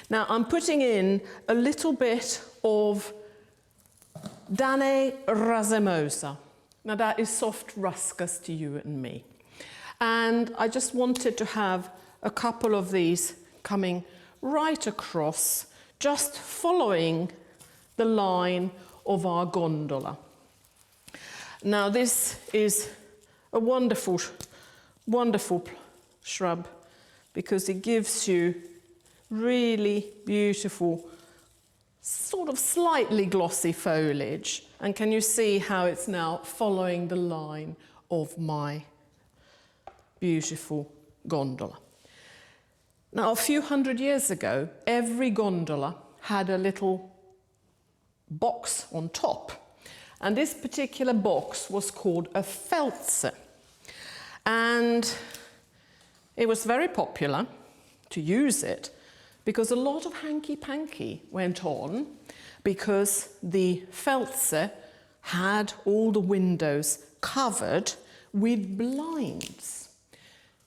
Now, I'm putting in a little bit of Dane racemosa. Now, that is soft ruscus to you and me. And I just wanted to have a couple of these coming right across, just following the line of our gondola. Now, this is a wonderful, wonderful shrub because it gives you really beautiful, sort of slightly glossy foliage. And can you see how it's now following the line of my beautiful gondola? Now, a few hundred years ago, every gondola had a little box on top. And this particular box was called a felze. And it was very popular to use it because a lot of hanky-panky went on because the Pfälzer had all the windows covered with blinds.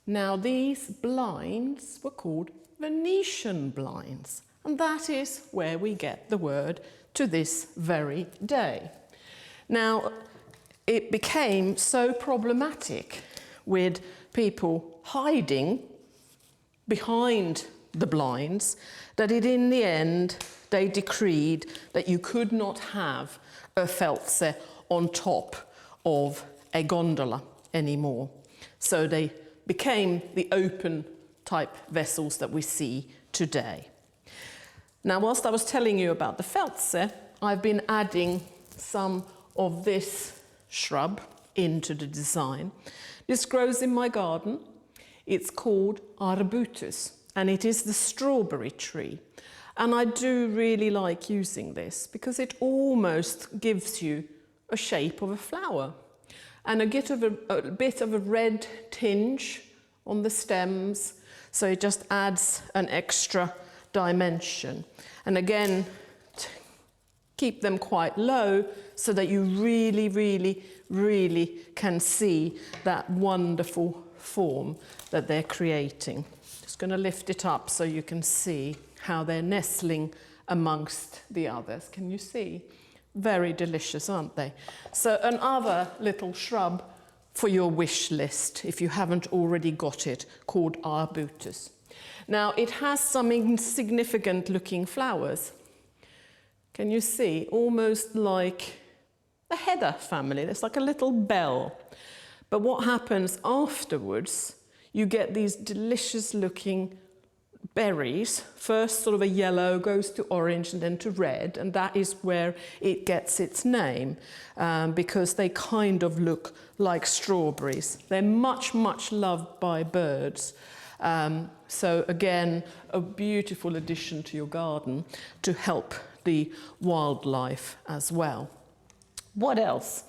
Now these blinds were called Venetian blinds, and that is where we get the word to this very day. Now it became so problematic with people hiding behind the blinds that in the end they decreed that you could not have a Pfälzer on top of a gondola anymore. So they became the open type vessels that we see today. Now, whilst I was telling you about the Pfälzer, I've been adding some of this shrub into the design. This grows in my garden. It's called arbutus, and it is the strawberry tree. And I do really like using this because it almost gives you a shape of a flower and a bit of a red tinge on the stems. So it just adds an extra dimension. And again, keep them quite low so that you really, really, really can see that wonderful form that they're creating. Just going to lift it up so you can see how they're nestling amongst the others. Can you see? Very delicious, aren't they? So another little shrub for your wish list, if you haven't already got it, called arbutus. Now, it has some insignificant looking flowers. Can you see? Almost like the heather family. It's like a little bell. But what happens afterwards, you get these delicious looking berries. First sort of a yellow, goes to orange and then to red, and that is where it gets its name, because they kind of look like strawberries. They're much, much loved by birds. So again, a beautiful addition to your garden to help the wildlife as well. What else?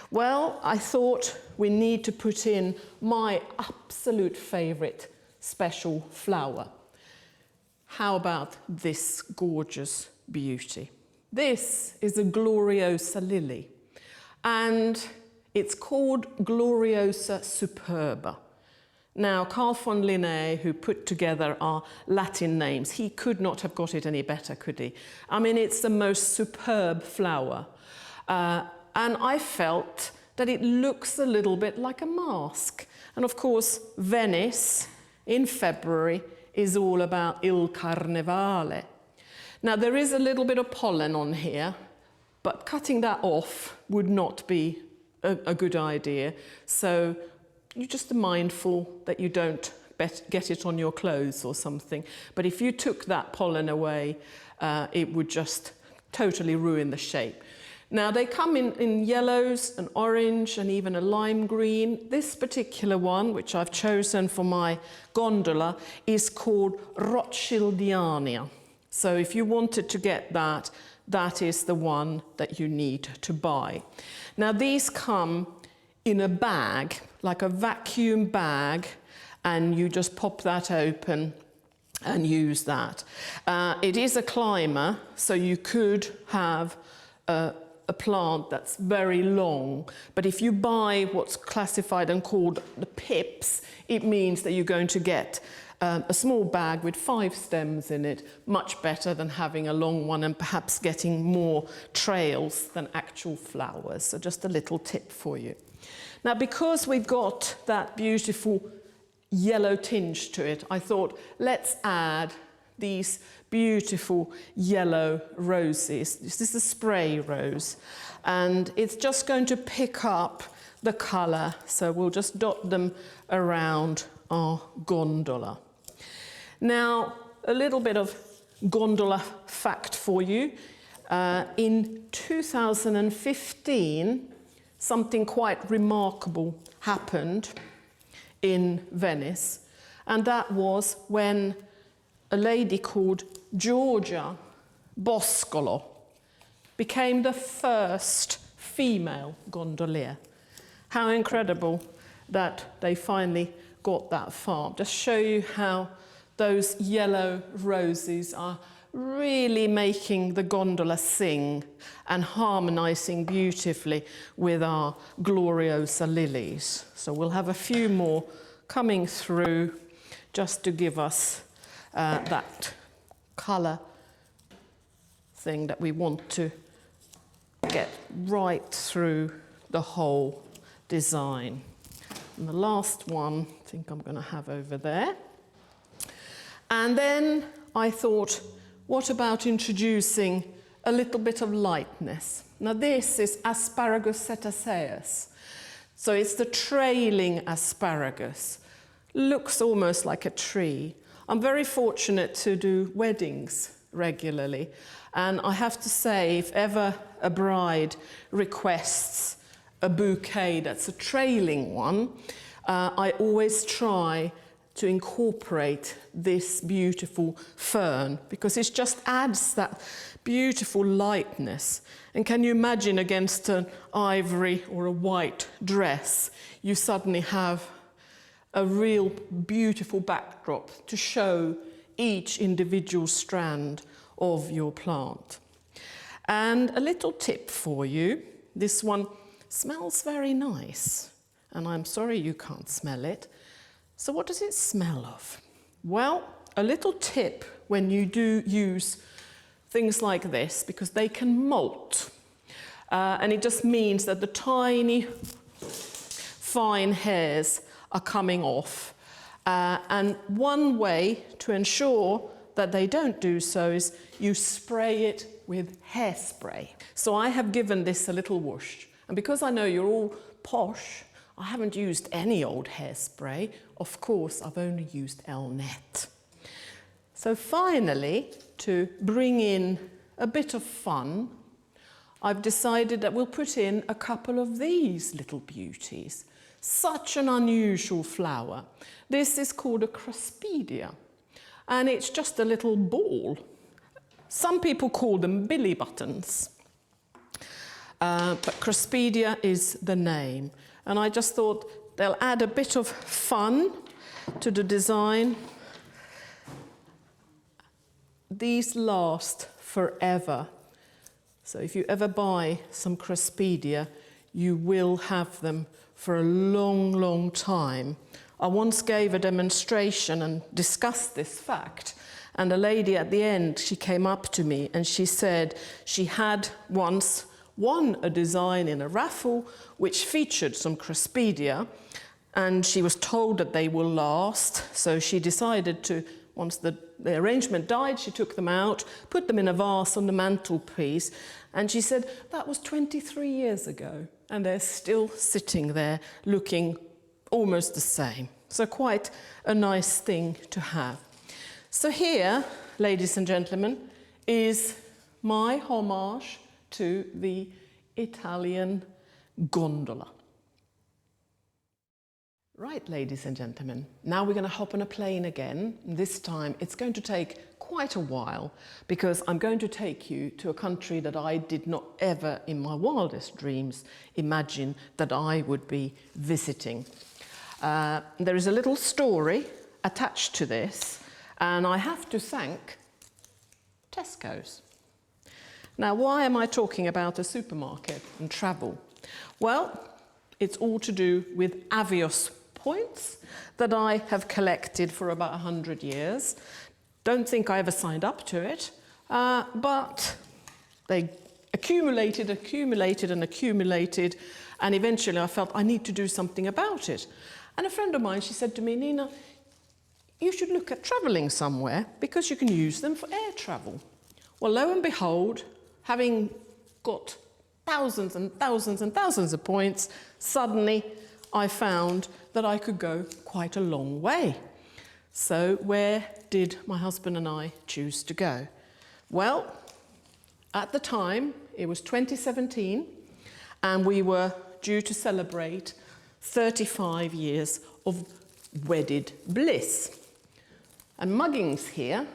Well, I thought we need to put in my absolute favourite special flower. How about this gorgeous beauty? This is a Gloriosa lily, and it's called Gloriosa superba. Now, Carl von Linné, who put together our Latin names, he could not have got it any better, could he? I mean, it's the most superb flower. And I felt that it looks a little bit like a mask. And of course, Venice in February is all about Il Carnevale. Now, there is a little bit of pollen on here, but cutting that off would not be a good idea. So you're just mindful that you don't get it on your clothes or something. But if you took that pollen away, it would just totally ruin the shape. Now, they come in yellows and orange and even a lime green. This particular one, which I've chosen for my gondola, is called Rothschildiana. So if you wanted to get that, that is the one that you need to buy. Now, these come in a bag, like a vacuum bag, and you just pop that open and use that. It is a climber, so you could have a plant that's very long, but if you buy what's classified and called the pips, it means that you're going to get a small bag with 5 stems in it, much better than having a long one and perhaps getting more trails than actual flowers. So just a little tip for you. Now, because we've got that beautiful yellow tinge to it, I thought, let's add these beautiful yellow roses. This is a spray rose, and it's just going to pick up the colour, so we'll just dot them around our gondola. Now, a little bit of gondola fact for you. In 2015, something quite remarkable happened in Venice, and that was when a lady called Georgia Boscolo became the first female gondolier. How incredible that they finally got that far. Just show you how those yellow roses are really making the gondola sing and harmonizing beautifully with our Gloriosa lilies. So we'll have a few more coming through just to give us that colour thing that we want to get right through the whole design. And the last one, I think I'm going to have over there. And then I thought, what about introducing a little bit of lightness? Now this is Asparagus setaceus. So it's the trailing asparagus. Looks almost like a tree. I'm very fortunate to do weddings regularly. And I have to say, if ever a bride requests a bouquet that's a trailing one, I always try to incorporate this beautiful fern, because it just adds that beautiful lightness. And can you imagine, against an ivory or a white dress, you suddenly have a real beautiful backdrop to show each individual strand of your plant. And a little tip for you, this one smells very nice, and I'm sorry you can't smell it. So what does it smell of? Well, a little tip when you do use things like this, because they can molt. And it just means that the tiny, fine hairs are coming off. And one way to ensure that they don't do so is you spray it with hairspray. So I have given this a little whoosh. And because I know you're all posh, I haven't used any old hairspray. Of course, I've only used Elnet. So finally, to bring in a bit of fun, I've decided that we'll put in a couple of these little beauties. Such an unusual flower. This is called a Craspedia, and it's just a little ball. Some people call them billy buttons, but Craspedia is the name. And I just thought they'll add a bit of fun to the design. These last forever. So if you ever buy some Craspedia, you will have them for a long, long time. I once gave a demonstration and discussed this fact, and a lady at the end, she came up to me and she said she had once won a design in a raffle which featured some Craspedia, and she was told that they will last, so she decided to, once the arrangement died, she took them out, put them in a vase on the mantelpiece, and she said that was 23 years ago, and they're still sitting there looking almost the same. So quite a nice thing to have. So here, ladies and gentlemen, is my homage to the Italian gondola. Right, ladies and gentlemen, now we're going to hop on a plane again. This time it's going to take quite a while, because I'm going to take you to a country that I did not ever in my wildest dreams imagine that I would be visiting. There is a little story attached to this, and I have to thank Tesco's. Now, why am I talking about a supermarket and travel? Well, it's all to do with Avios points that I have collected for about 100 years. Don't think I ever signed up to it, but they accumulated, and eventually I felt I need to do something about it. And a friend of mine, she said to me, Nina, you should look at travelling somewhere, because you can use them for air travel. Well, lo and behold, having got thousands and thousands and thousands of points, suddenly I found that I could go quite a long way. So where did my husband and I choose to go? Well, at the time, it was 2017, and we were due to celebrate 35 years of wedded bliss. And Muggings here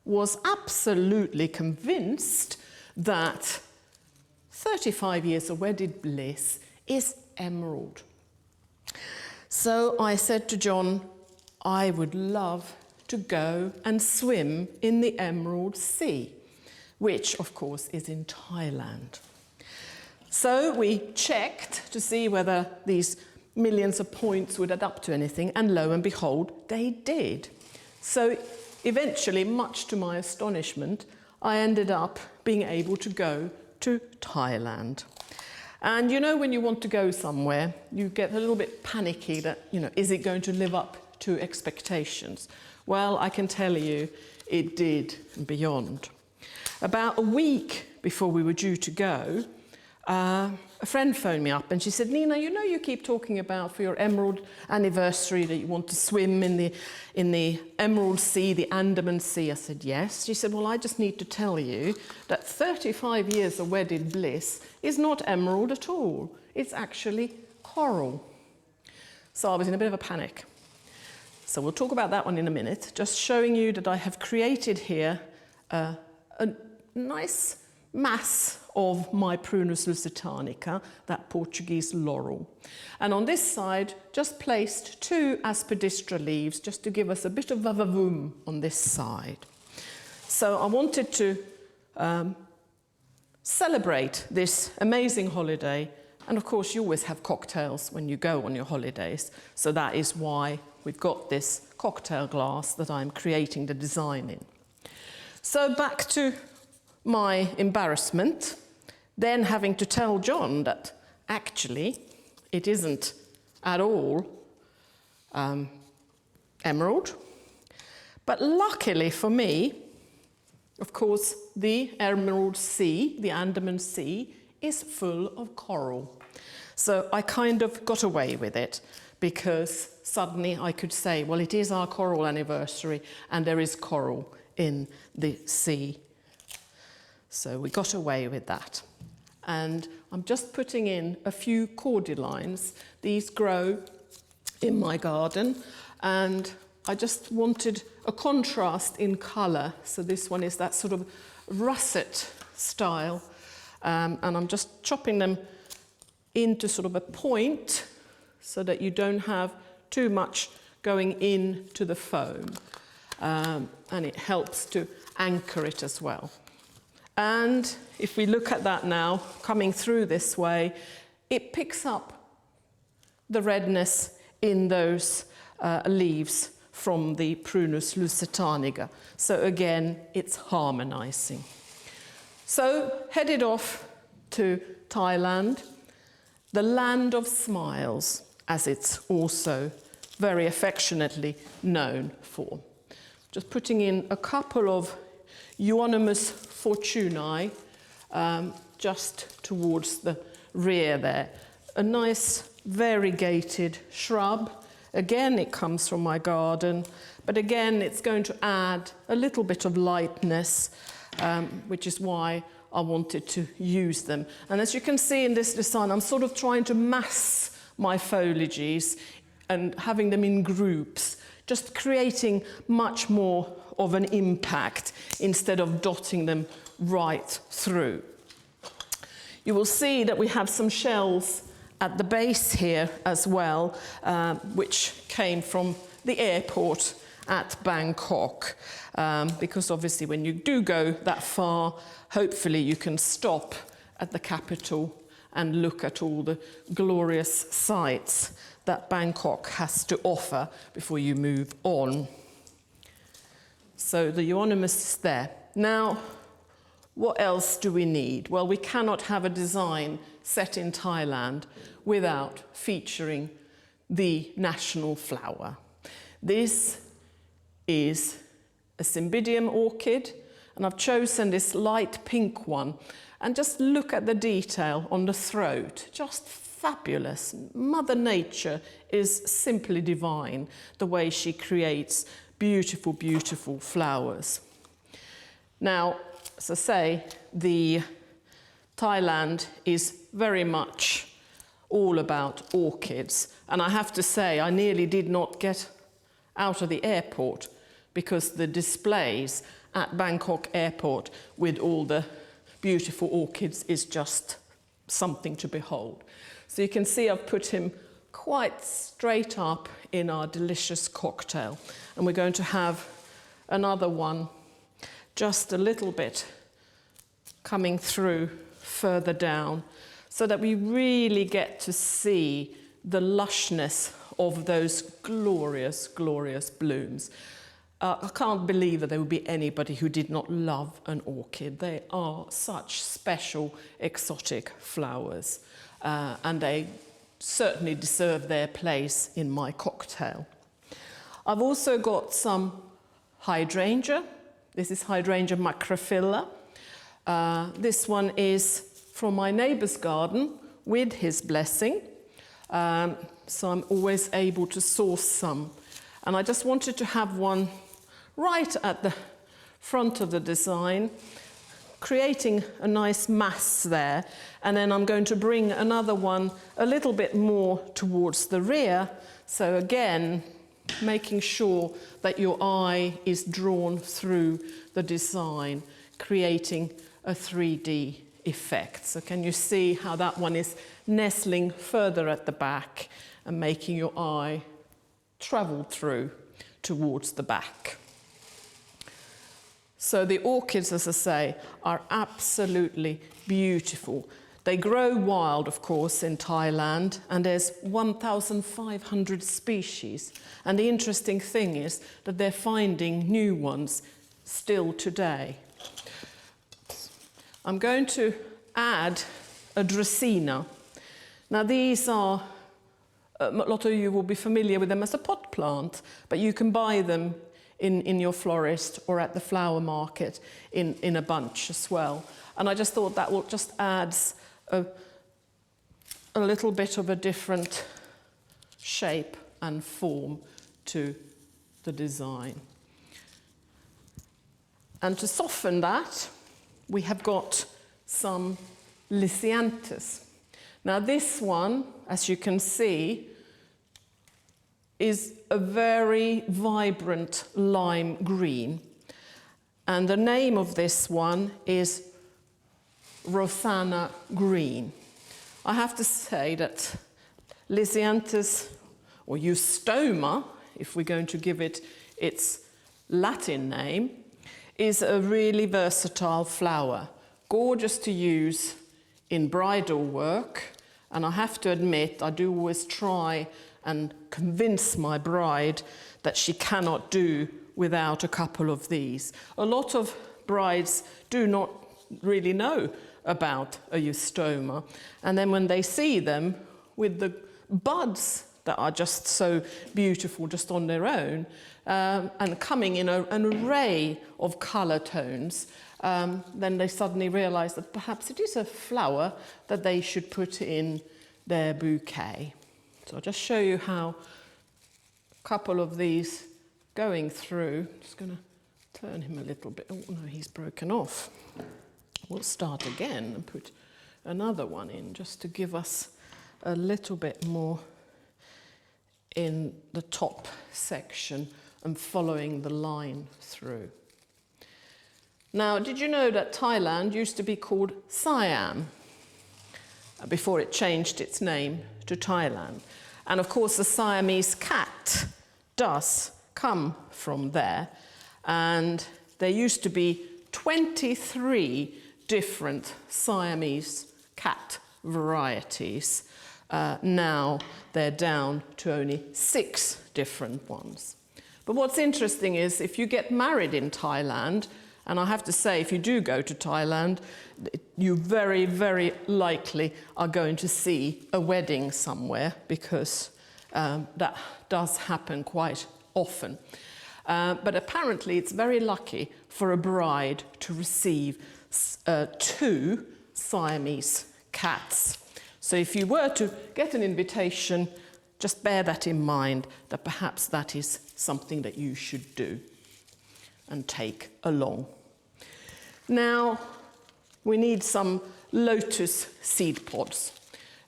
was absolutely convinced that 35 years of wedded bliss is emerald. So I said to John, I would love to go and swim in the Emerald Sea, which of course is in Thailand. So we checked to see whether these millions of points would add up to anything, and lo and behold, they did. So eventually, much to my astonishment, I ended up being able to go to Thailand. And you know, when you want to go somewhere, you get a little bit panicky that, you know, is it going to live up to expectations? Well, I can tell you, it did and beyond. About a week before we were due to go, a friend phoned me up and she said, Nina, you know, you keep talking about for your Emerald anniversary that you want to swim in the Emerald Sea, the Andaman Sea. I said, yes. She said, well, I just need to tell you that 35 years of wedded bliss is not emerald at all. It's actually coral. So I was in a bit of a panic. So we'll talk about that one in a minute, just showing you that I have created here a nice mass of my Prunus lusitanica, that Portuguese laurel. And on this side, just placed 2 aspidistra leaves, just to give us a bit of vavavoom on this side. So I wanted to celebrate this amazing holiday. And of course, you always have cocktails when you go on your holidays. So that is why we've got this cocktail glass that I'm creating the design in. So back to my embarrassment, then having to tell John that actually it isn't at all emerald. But luckily for me, of course, the Emerald Sea, the Andaman Sea, is full of coral. So I kind of got away with it because suddenly I could say, well, it is our coral anniversary and there is coral in the sea. So we got away with that. And I'm just putting in a few cordylines. These grow in my garden, and I just wanted a contrast in colour. So this one is that sort of russet style. And I'm just chopping them into sort of a point so that you don't have too much going into the foam. And it helps to anchor it as well. And if we look at that now, coming through this way, it picks up the redness in those leaves from the Prunus lusitanica. So again, it's harmonizing. So headed off to Thailand, the land of smiles, as it's also very affectionately known for. Just putting in a couple of Euonymus fortunei, just towards the rear there. A nice variegated shrub. Again, it comes from my garden, but again, it's going to add a little bit of lightness, which is why I wanted to use them. And as you can see in this design, I'm sort of trying to mass my foliages and having them in groups, just creating much more of an impact instead of dotting them right through. You will see that we have some shells at the base here as well, which came from the airport at Bangkok, because obviously when you do go that far, hopefully you can stop at the capital and look at all the glorious sights that Bangkok has to offer before you move on. So the Euonymus is there. Now, what else do we need? Well, we cannot have a design set in Thailand without featuring the national flower. This is a Cymbidium orchid, and I've chosen this light pink one. And just look at the detail on the throat, just fabulous. Mother Nature is simply divine, the way she creates beautiful, beautiful flowers. Now, as I say, the Thailand is very much all about orchids. And I have to say, I nearly did not get out of the airport because the displays at Bangkok airport with all the beautiful orchids is just something to behold. So you can see I've put him quite straight up in our delicious cocktail. And we're going to have another one just a little bit coming through further down, so that we really get to see the lushness of those glorious, glorious blooms. I can't believe that there would be anybody who did not love an orchid. They are such special, exotic flowers, and they certainly deserve their place in my cocktail. I've also got some hydrangea. This is hydrangea macrophylla. This one is from my neighbour's garden with his blessing. So I'm always able to source some. And I just wanted to have one right at the front of the design, creating a nice mass there. And then I'm going to bring another one a little bit more towards the rear. So again, making sure that your eye is drawn through the design, creating a 3D effect. So can you see how that one is nestling further at the back and making your eye travel through towards the back? So the orchids, as I say, are absolutely beautiful. They grow wild, of course, in Thailand, and there's 1,500 species. And the interesting thing is that they're finding new ones still today. I'm going to add a Dracaena. Now these are, a lot of you will be familiar with them as a pot plant, but you can buy them in your florist or at the flower market in a bunch as well. And I just thought that will just adds a little bit of a different shape and form to the design. And to soften that, we have got some Lysianthus. Now this one, as you can see, is a very vibrant lime green. And the name of this one is Rosanna green. I have to say that Lysianthus, or Eustoma, if we're going to give it its Latin name, is a really versatile flower, gorgeous to use in bridal work. And I have to admit, I do always try and convince my bride that she cannot do without a couple of these. A lot of brides do not really know about a Eustoma. And then when they see them with the buds that are just so beautiful just on their own, and coming in an array of colour tones, then they suddenly realise that perhaps it is a flower that they should put in their bouquet. So I'll just show you how a couple of these going through. Just going to turn him a little bit. Oh no, he's broken off. We'll start again and put another one in just to give us a little bit more in the top section and following the line through. Now, did you know that Thailand used to be called Siam before it changed its name to Thailand? And of course, the Siamese cat does come from there. And there used to be 23 different Siamese cat varieties. Now they're down to only 6 different ones. But what's interesting is if you get married in Thailand, and I have to say, if you do go to Thailand, you very, very likely are going to see a wedding somewhere, because that does happen quite often. But apparently it's very lucky for a bride to receive 2 Siamese cats. So if you were to get an invitation, just bear that in mind, that perhaps that is something that you should do and take along. Now, we need some lotus seed pods.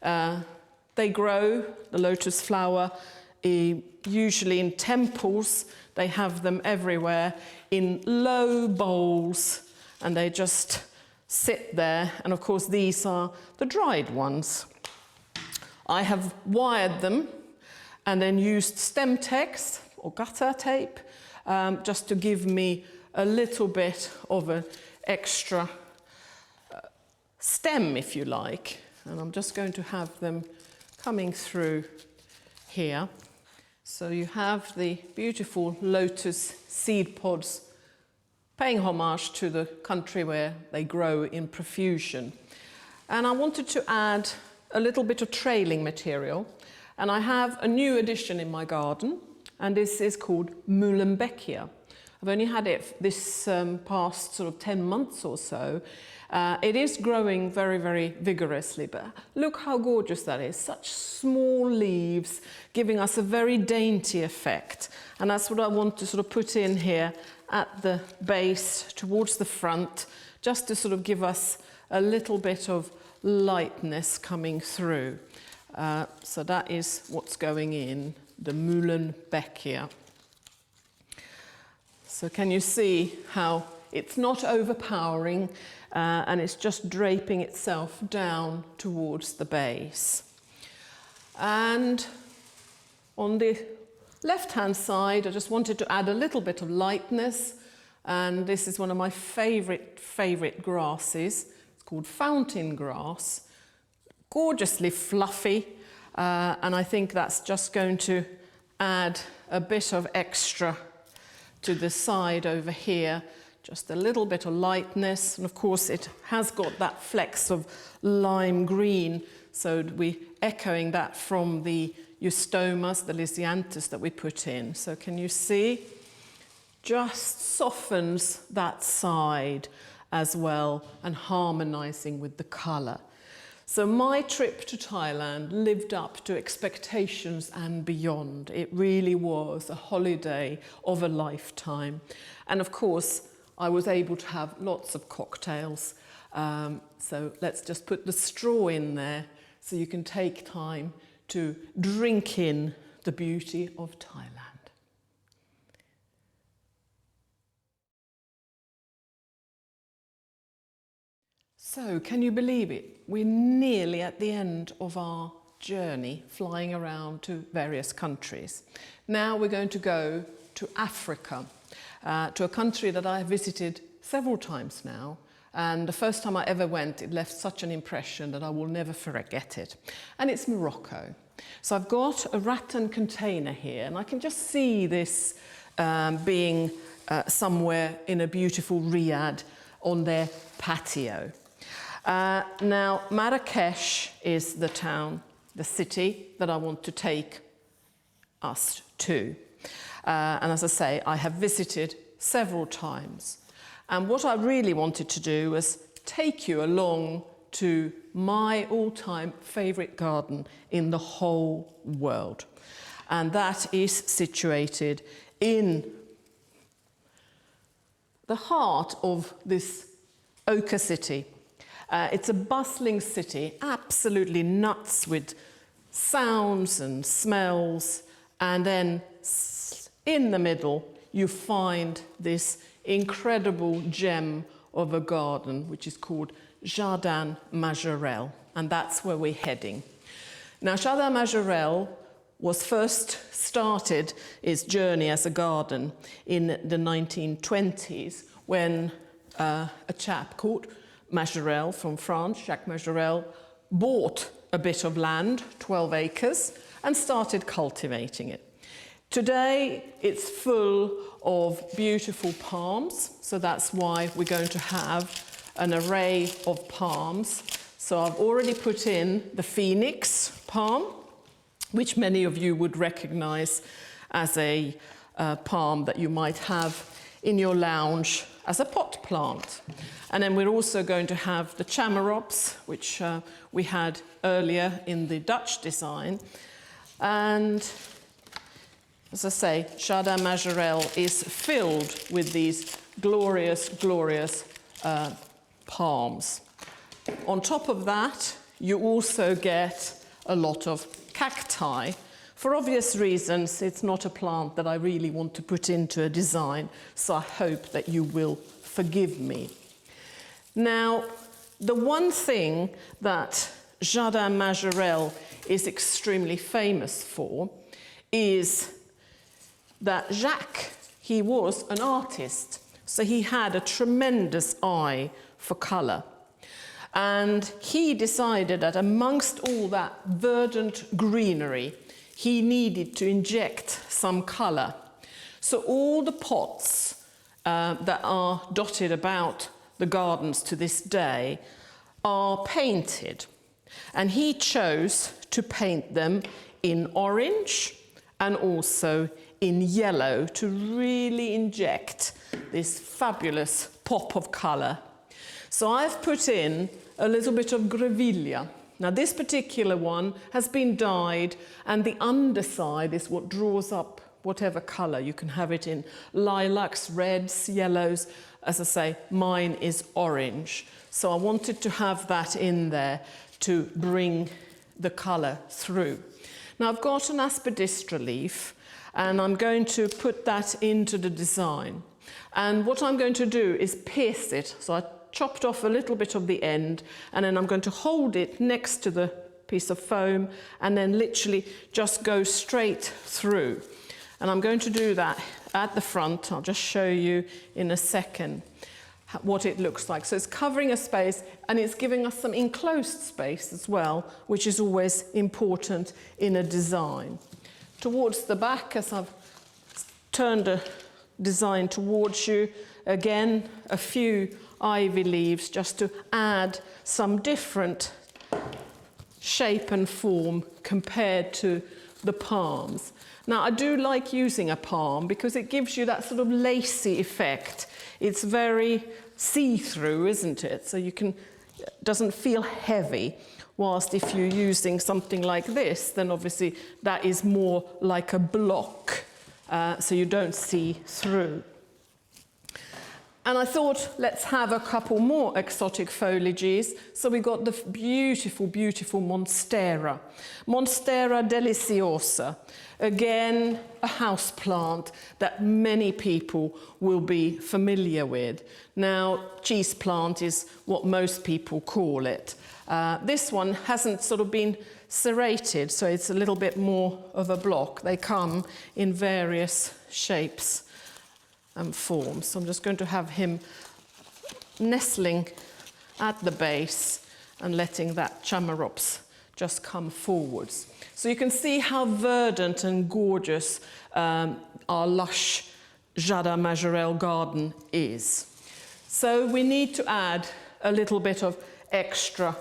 They grow, the lotus flower, usually in temples. They have them everywhere in low bowls, and they just sit there. And of course, these are the dried ones. I have wired them and then used stem text or gutter tape just to give me a little bit of an extra stem, if you like. And I'm just going to have them coming through here. So you have the beautiful lotus seed pods paying homage to the country where they grow in profusion. And I wanted to add a little bit of trailing material. And I have a new addition in my garden, and this is called Muhlenbeckia. I've only had it this past sort of 10 months or so. It is growing very, very vigorously, but look how gorgeous that is. Such small leaves, giving us a very dainty effect. And that's what I want to sort of put in here at the base, towards the front, just to sort of give us a little bit of lightness coming through. So that is what's going in, the Muhlenbeckia. So can you see how it's not overpowering and it's just draping itself down towards the base. And on the left-hand side, I just wanted to add a little bit of lightness, and this is one of my favorite grasses. It's called fountain grass, gorgeously fluffy, and I think that's just going to add a bit of extra to the side over here, just a little bit of lightness, and of course it has got that flecks of lime green, so we're echoing that from the eustomas, the lisianthus that we put in. So can you see? Just softens that side as well and harmonizing with the color. So my trip to Thailand lived up to expectations and beyond. It really was a holiday of a lifetime. And of course, I was able to have lots of cocktails. So let's just put the straw in there so you can take time to drink in the beauty of Thailand. So, can you believe it? We're nearly at the end of our journey, flying around to various countries. Now we're going to go to Africa, to a country that I have visited several times now. And the first time I ever went, it left such an impression that I will never forget it. And it's Morocco. So I've got a rattan container here, and I can just see this being somewhere in a beautiful riad on their patio. Now, Marrakesh is the town, the city that I want to take us to. And as I say, I have visited several times. And what I really wanted to do was take you along to my all-time favourite garden in the whole world. And that is situated in the heart of this ochre city. It's a bustling city, absolutely nuts with sounds and smells, and then in the middle you find this incredible gem of a garden which is called Jardin Majorelle, and that's where we're heading. Now, Jardin Majorelle was first started its journey as a garden in the 1920s when a chap called Majorelle from France, Jacques Majorelle, bought a bit of land, 12 acres, and started cultivating it. Today, it's full of beautiful palms, so that's why we're going to have an array of palms. So I've already put in the phoenix palm, which many of you would recognize as a palm that you might have in your lounge as a pot plant. And then we're also going to have the chamaerops, which we had earlier in the Dutch design. And as I say, Jardin Majorelle is filled with these glorious, glorious palms. On top of that, you also get a lot of cacti. For obvious reasons, it's not a plant that I really want to put into a design, so I hope that you will forgive me. Now, the one thing that Jardin Majorelle is extremely famous for is that Jacques he was an artist, so he had a tremendous eye for colour. And he decided that amongst all that verdant greenery, he needed to inject some colour. So all the pots that are dotted about the gardens to this day are painted. And he chose to paint them in orange and also in yellow to really inject this fabulous pop of colour. So I've put in a little bit of grevillea. Now this particular one has been dyed, and the underside is what draws up whatever colour. You can have it in lilacs, reds, yellows. As I say, mine is orange. So I wanted to have that in there to bring the colour through. Now I've got an aspidistra leaf, and I'm going to put that into the design. And what I'm going to do is pierce it. So I chopped off a little bit of the end, and then I'm going to hold it next to the piece of foam and then literally just go straight through. And I'm going to do that at the front. I'll just show you in a second what it looks like. So it's covering a space, and it's giving us some enclosed space as well, which is always important in a design. Towards the back, as I've turned the design towards you, again, a few ivy leaves just to add some different shape and form compared to the palms. Now, I do like using a palm because it gives you that sort of lacy effect. It's very see-through, isn't it? So you can, it doesn't feel heavy. Whilst if you're using something like this, then obviously that is more like a block, so you don't see through. And I thought, let's have a couple more exotic foliages. So we got the beautiful, beautiful Monstera. Monstera deliciosa. Again, a house plant that many people will be familiar with. Now, cheese plant is what most people call it. This one hasn't sort of been serrated, so it's a little bit more of a block. They come in various shapes and forms. So I'm just going to have him nestling at the base and letting that chamaerops just come forwards. So you can see how verdant and gorgeous our lush Jardin Majorel garden is. So we need to add a little bit of extra.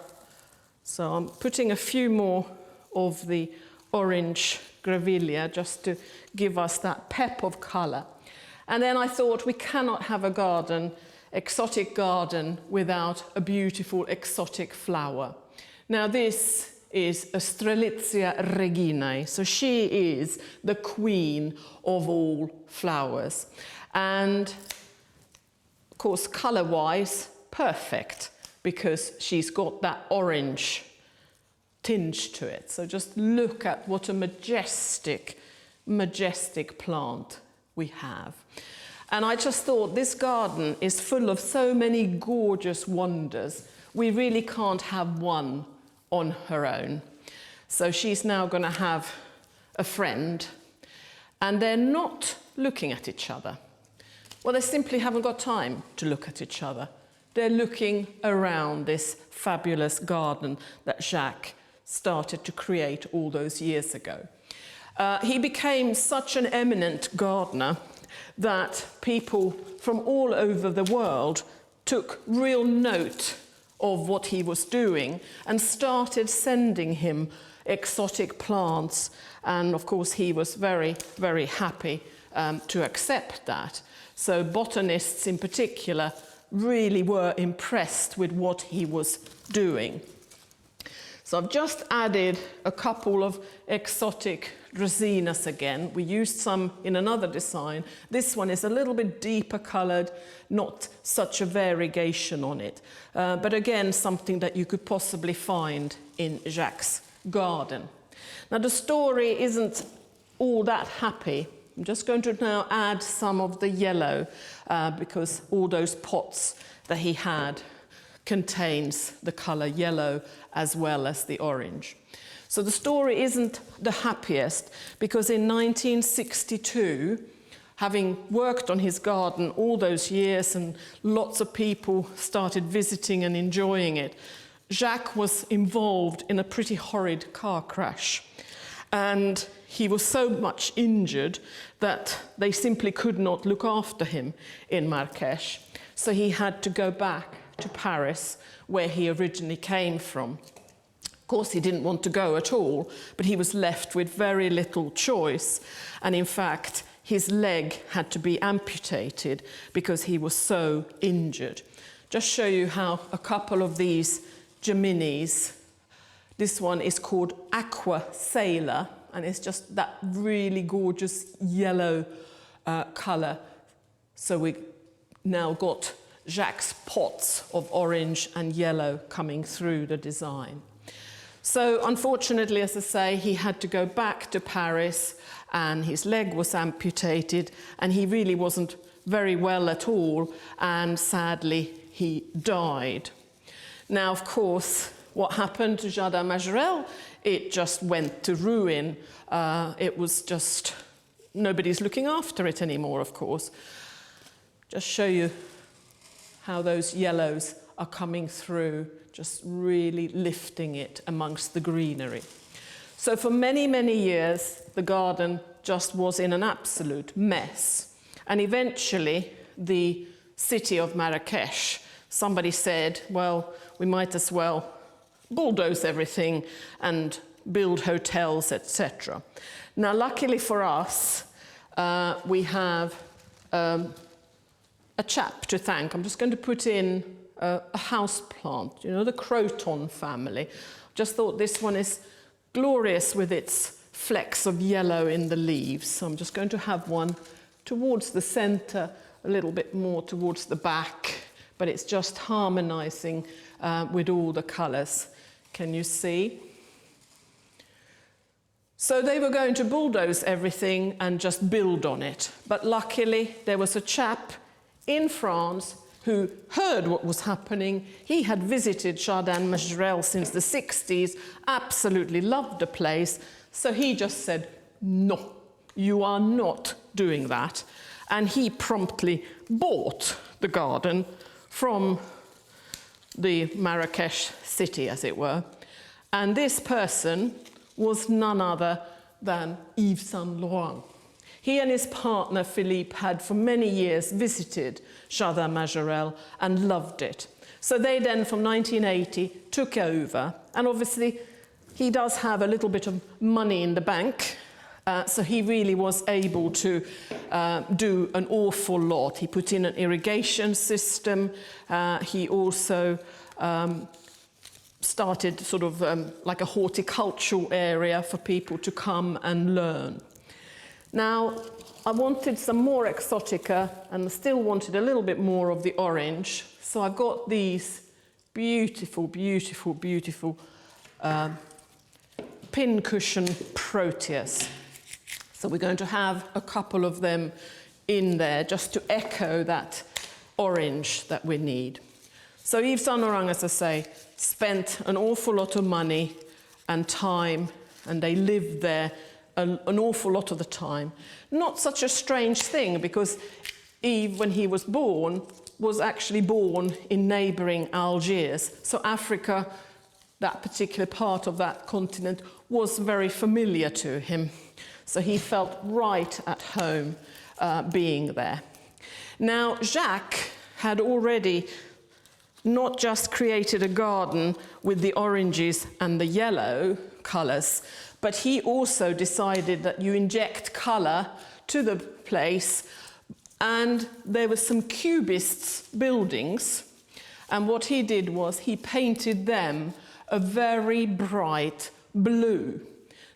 So I'm putting a few more of the orange grevillea just to give us that pep of colour. And then I thought, we cannot have a garden, exotic garden, without a beautiful exotic flower. Now this is a Strelitzia reginae, so she is the queen of all flowers. And of course, colour-wise, perfect, because she's got that orange tinge to it. So just look at what a majestic, majestic plant we have. And I just thought this garden is full of so many gorgeous wonders. We really can't have one on her own. So she's now going to have a friend, and they're not looking at each other. Well, they simply haven't got time to look at each other. They're looking around this fabulous garden that Jacques started to create all those years ago. He became such an eminent gardener that people from all over the world took real note of what he was doing and started sending him exotic plants. And of course, he was very, very happy to accept that. So botanists in particular really were impressed with what he was doing. So I've just added a couple of exotic dracaenas again. We used some in another design. This one is a little bit deeper coloured, not such a variegation on it. But again, something that you could possibly find in Jacques' garden. Now the story isn't all that happy. I'm just going to now add some of the yellow because all those pots that he had contains the colour yellow as well as the orange. So the story isn't the happiest because in 1962, having worked on his garden all those years and lots of people started visiting and enjoying it, Jacques was involved in a pretty horrid car crash. And he was so much injured that they simply could not look after him in Marrakech. So he had to go back to Paris, where he originally came from. Of course, he didn't want to go at all, but he was left with very little choice. And in fact, his leg had to be amputated because he was so injured. Just show you how a couple of these Geminis, this one is called Aqua Sailor, and it's just that really gorgeous yellow colour. So we now got Jacques' spots of orange and yellow coming through the design. So unfortunately, as I say, he had to go back to Paris and his leg was amputated and he really wasn't very well at all, and sadly he died. Now, of course, what happened to Jardin Majorelle? It just went to ruin. It was just, nobody's looking after it anymore, of course. Just show you how those yellows are coming through, just really lifting it amongst the greenery. So for many, many years, the garden just was in an absolute mess. And eventually, the city of Marrakech, somebody said, well, we might as well bulldoze everything and build hotels, etc. Now, luckily for us, we have a chap to thank. I'm just going to put in a house plant, you know, the croton family. Just thought this one is glorious with its flecks of yellow in the leaves. So I'm just going to have one towards the center, a little bit more towards the back, but it's just harmonizing with all the colors. Can you see? So they were going to bulldoze everything and just build on it. But luckily, there was a chap in France who heard what was happening. He had visited Jardin Majorelle since the 60s, absolutely loved the place. So he just said, no, you are not doing that. And he promptly bought the garden from the Marrakech city, as it were. And this person was none other than Yves Saint Laurent. He and his partner Philippe had for many years visited Jardin Majorelle and loved it. So they then, from 1980, took over. And obviously, he does have a little bit of money in the bank, so he really was able to do an awful lot. He put in an irrigation system. He also started sort of like a horticultural area for people to come and learn. Now, I wanted some more exotica and still wanted a little bit more of the orange. So I've got these beautiful, beautiful, beautiful pincushion proteas. So we're going to have a couple of them in there just to echo that orange that we need. So Yves Saint Laurent, as I say, spent an awful lot of money and time, and they lived there an awful lot of the time. Not such a strange thing, because Yves, when he was born, was actually born in neighbouring Algiers. So Africa, that particular part of that continent, was very familiar to him. So he felt right at home being there. Now, Jacques had already not just created a garden with the oranges and the yellow colours, but he also decided that you inject colour to the place, and there were some cubists buildings, and what he did was he painted them a very bright blue.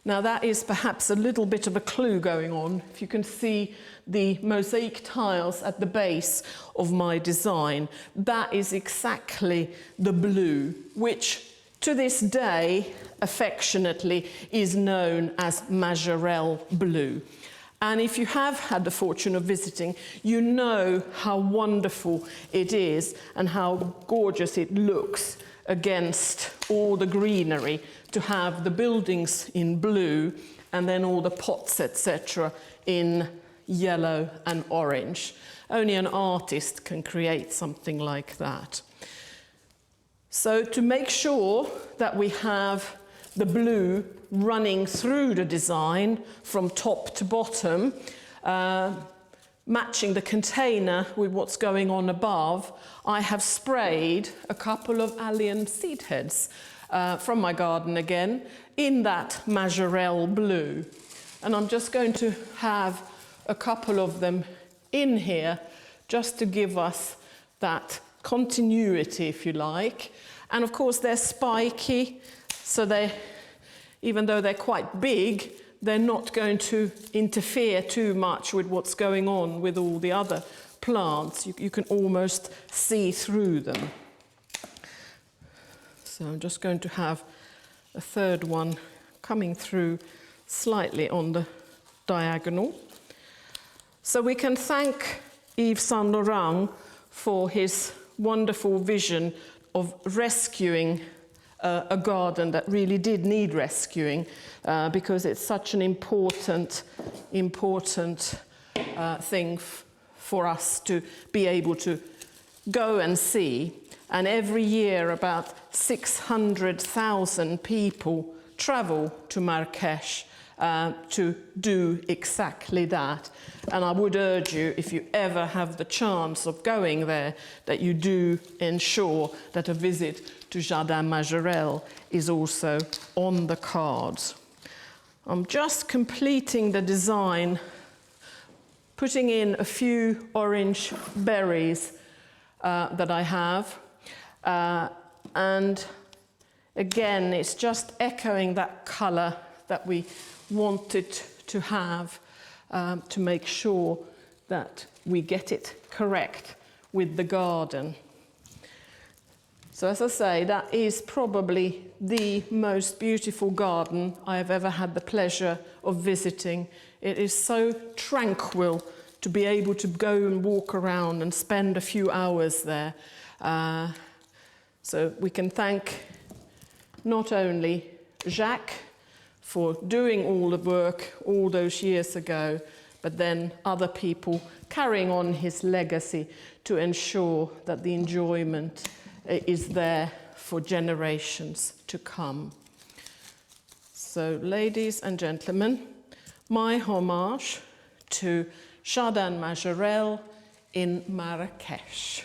Now that is perhaps a little bit of a clue going on. If you can see the mosaic tiles at the base of my design, that is exactly the blue, which to this day, affectionately, is known as Majorelle blue. And if you have had the fortune of visiting, you know how wonderful it is and how gorgeous it looks against all the greenery, to have the buildings in blue and then all the pots, etc., in yellow and orange. Only an artist can create something like that. So to make sure that we have the blue running through the design from top to bottom, matching the container with what's going on above, I have sprayed a couple of allium seed heads from my garden again in that Majorelle blue. And I'm just going to have a couple of them in here just to give us that continuity, if you like. And of course they're spiky, so even though they're quite big, they're not going to interfere too much with what's going on with all the other plants. You can almost see through them. So I'm just going to have a third one coming through slightly on the diagonal. So we can thank Yves Saint Laurent for his wonderful vision of rescuing a garden that really did need rescuing, because it's such an important thing for us to be able to go and see. And every year about 600,000 people travel to Marrakesh to do exactly that. And I would urge you, if you ever have the chance of going there, that you do ensure that a visit to Jardin Majorelle is also on the cards. I'm just completing the design, putting in a few orange berries that I have. And again, it's just echoing that colour that we wanted to have, to make sure that we get it correct with the garden. So as I say, that is probably the most beautiful garden I have ever had the pleasure of visiting. It is so tranquil to be able to go and walk around and spend a few hours there. So we can thank not only Jacques for doing all the work all those years ago, but then other people carrying on his legacy to ensure that the enjoyment is there for generations to come. So, ladies and gentlemen, my homage to Jardin Majorelle in Marrakesh.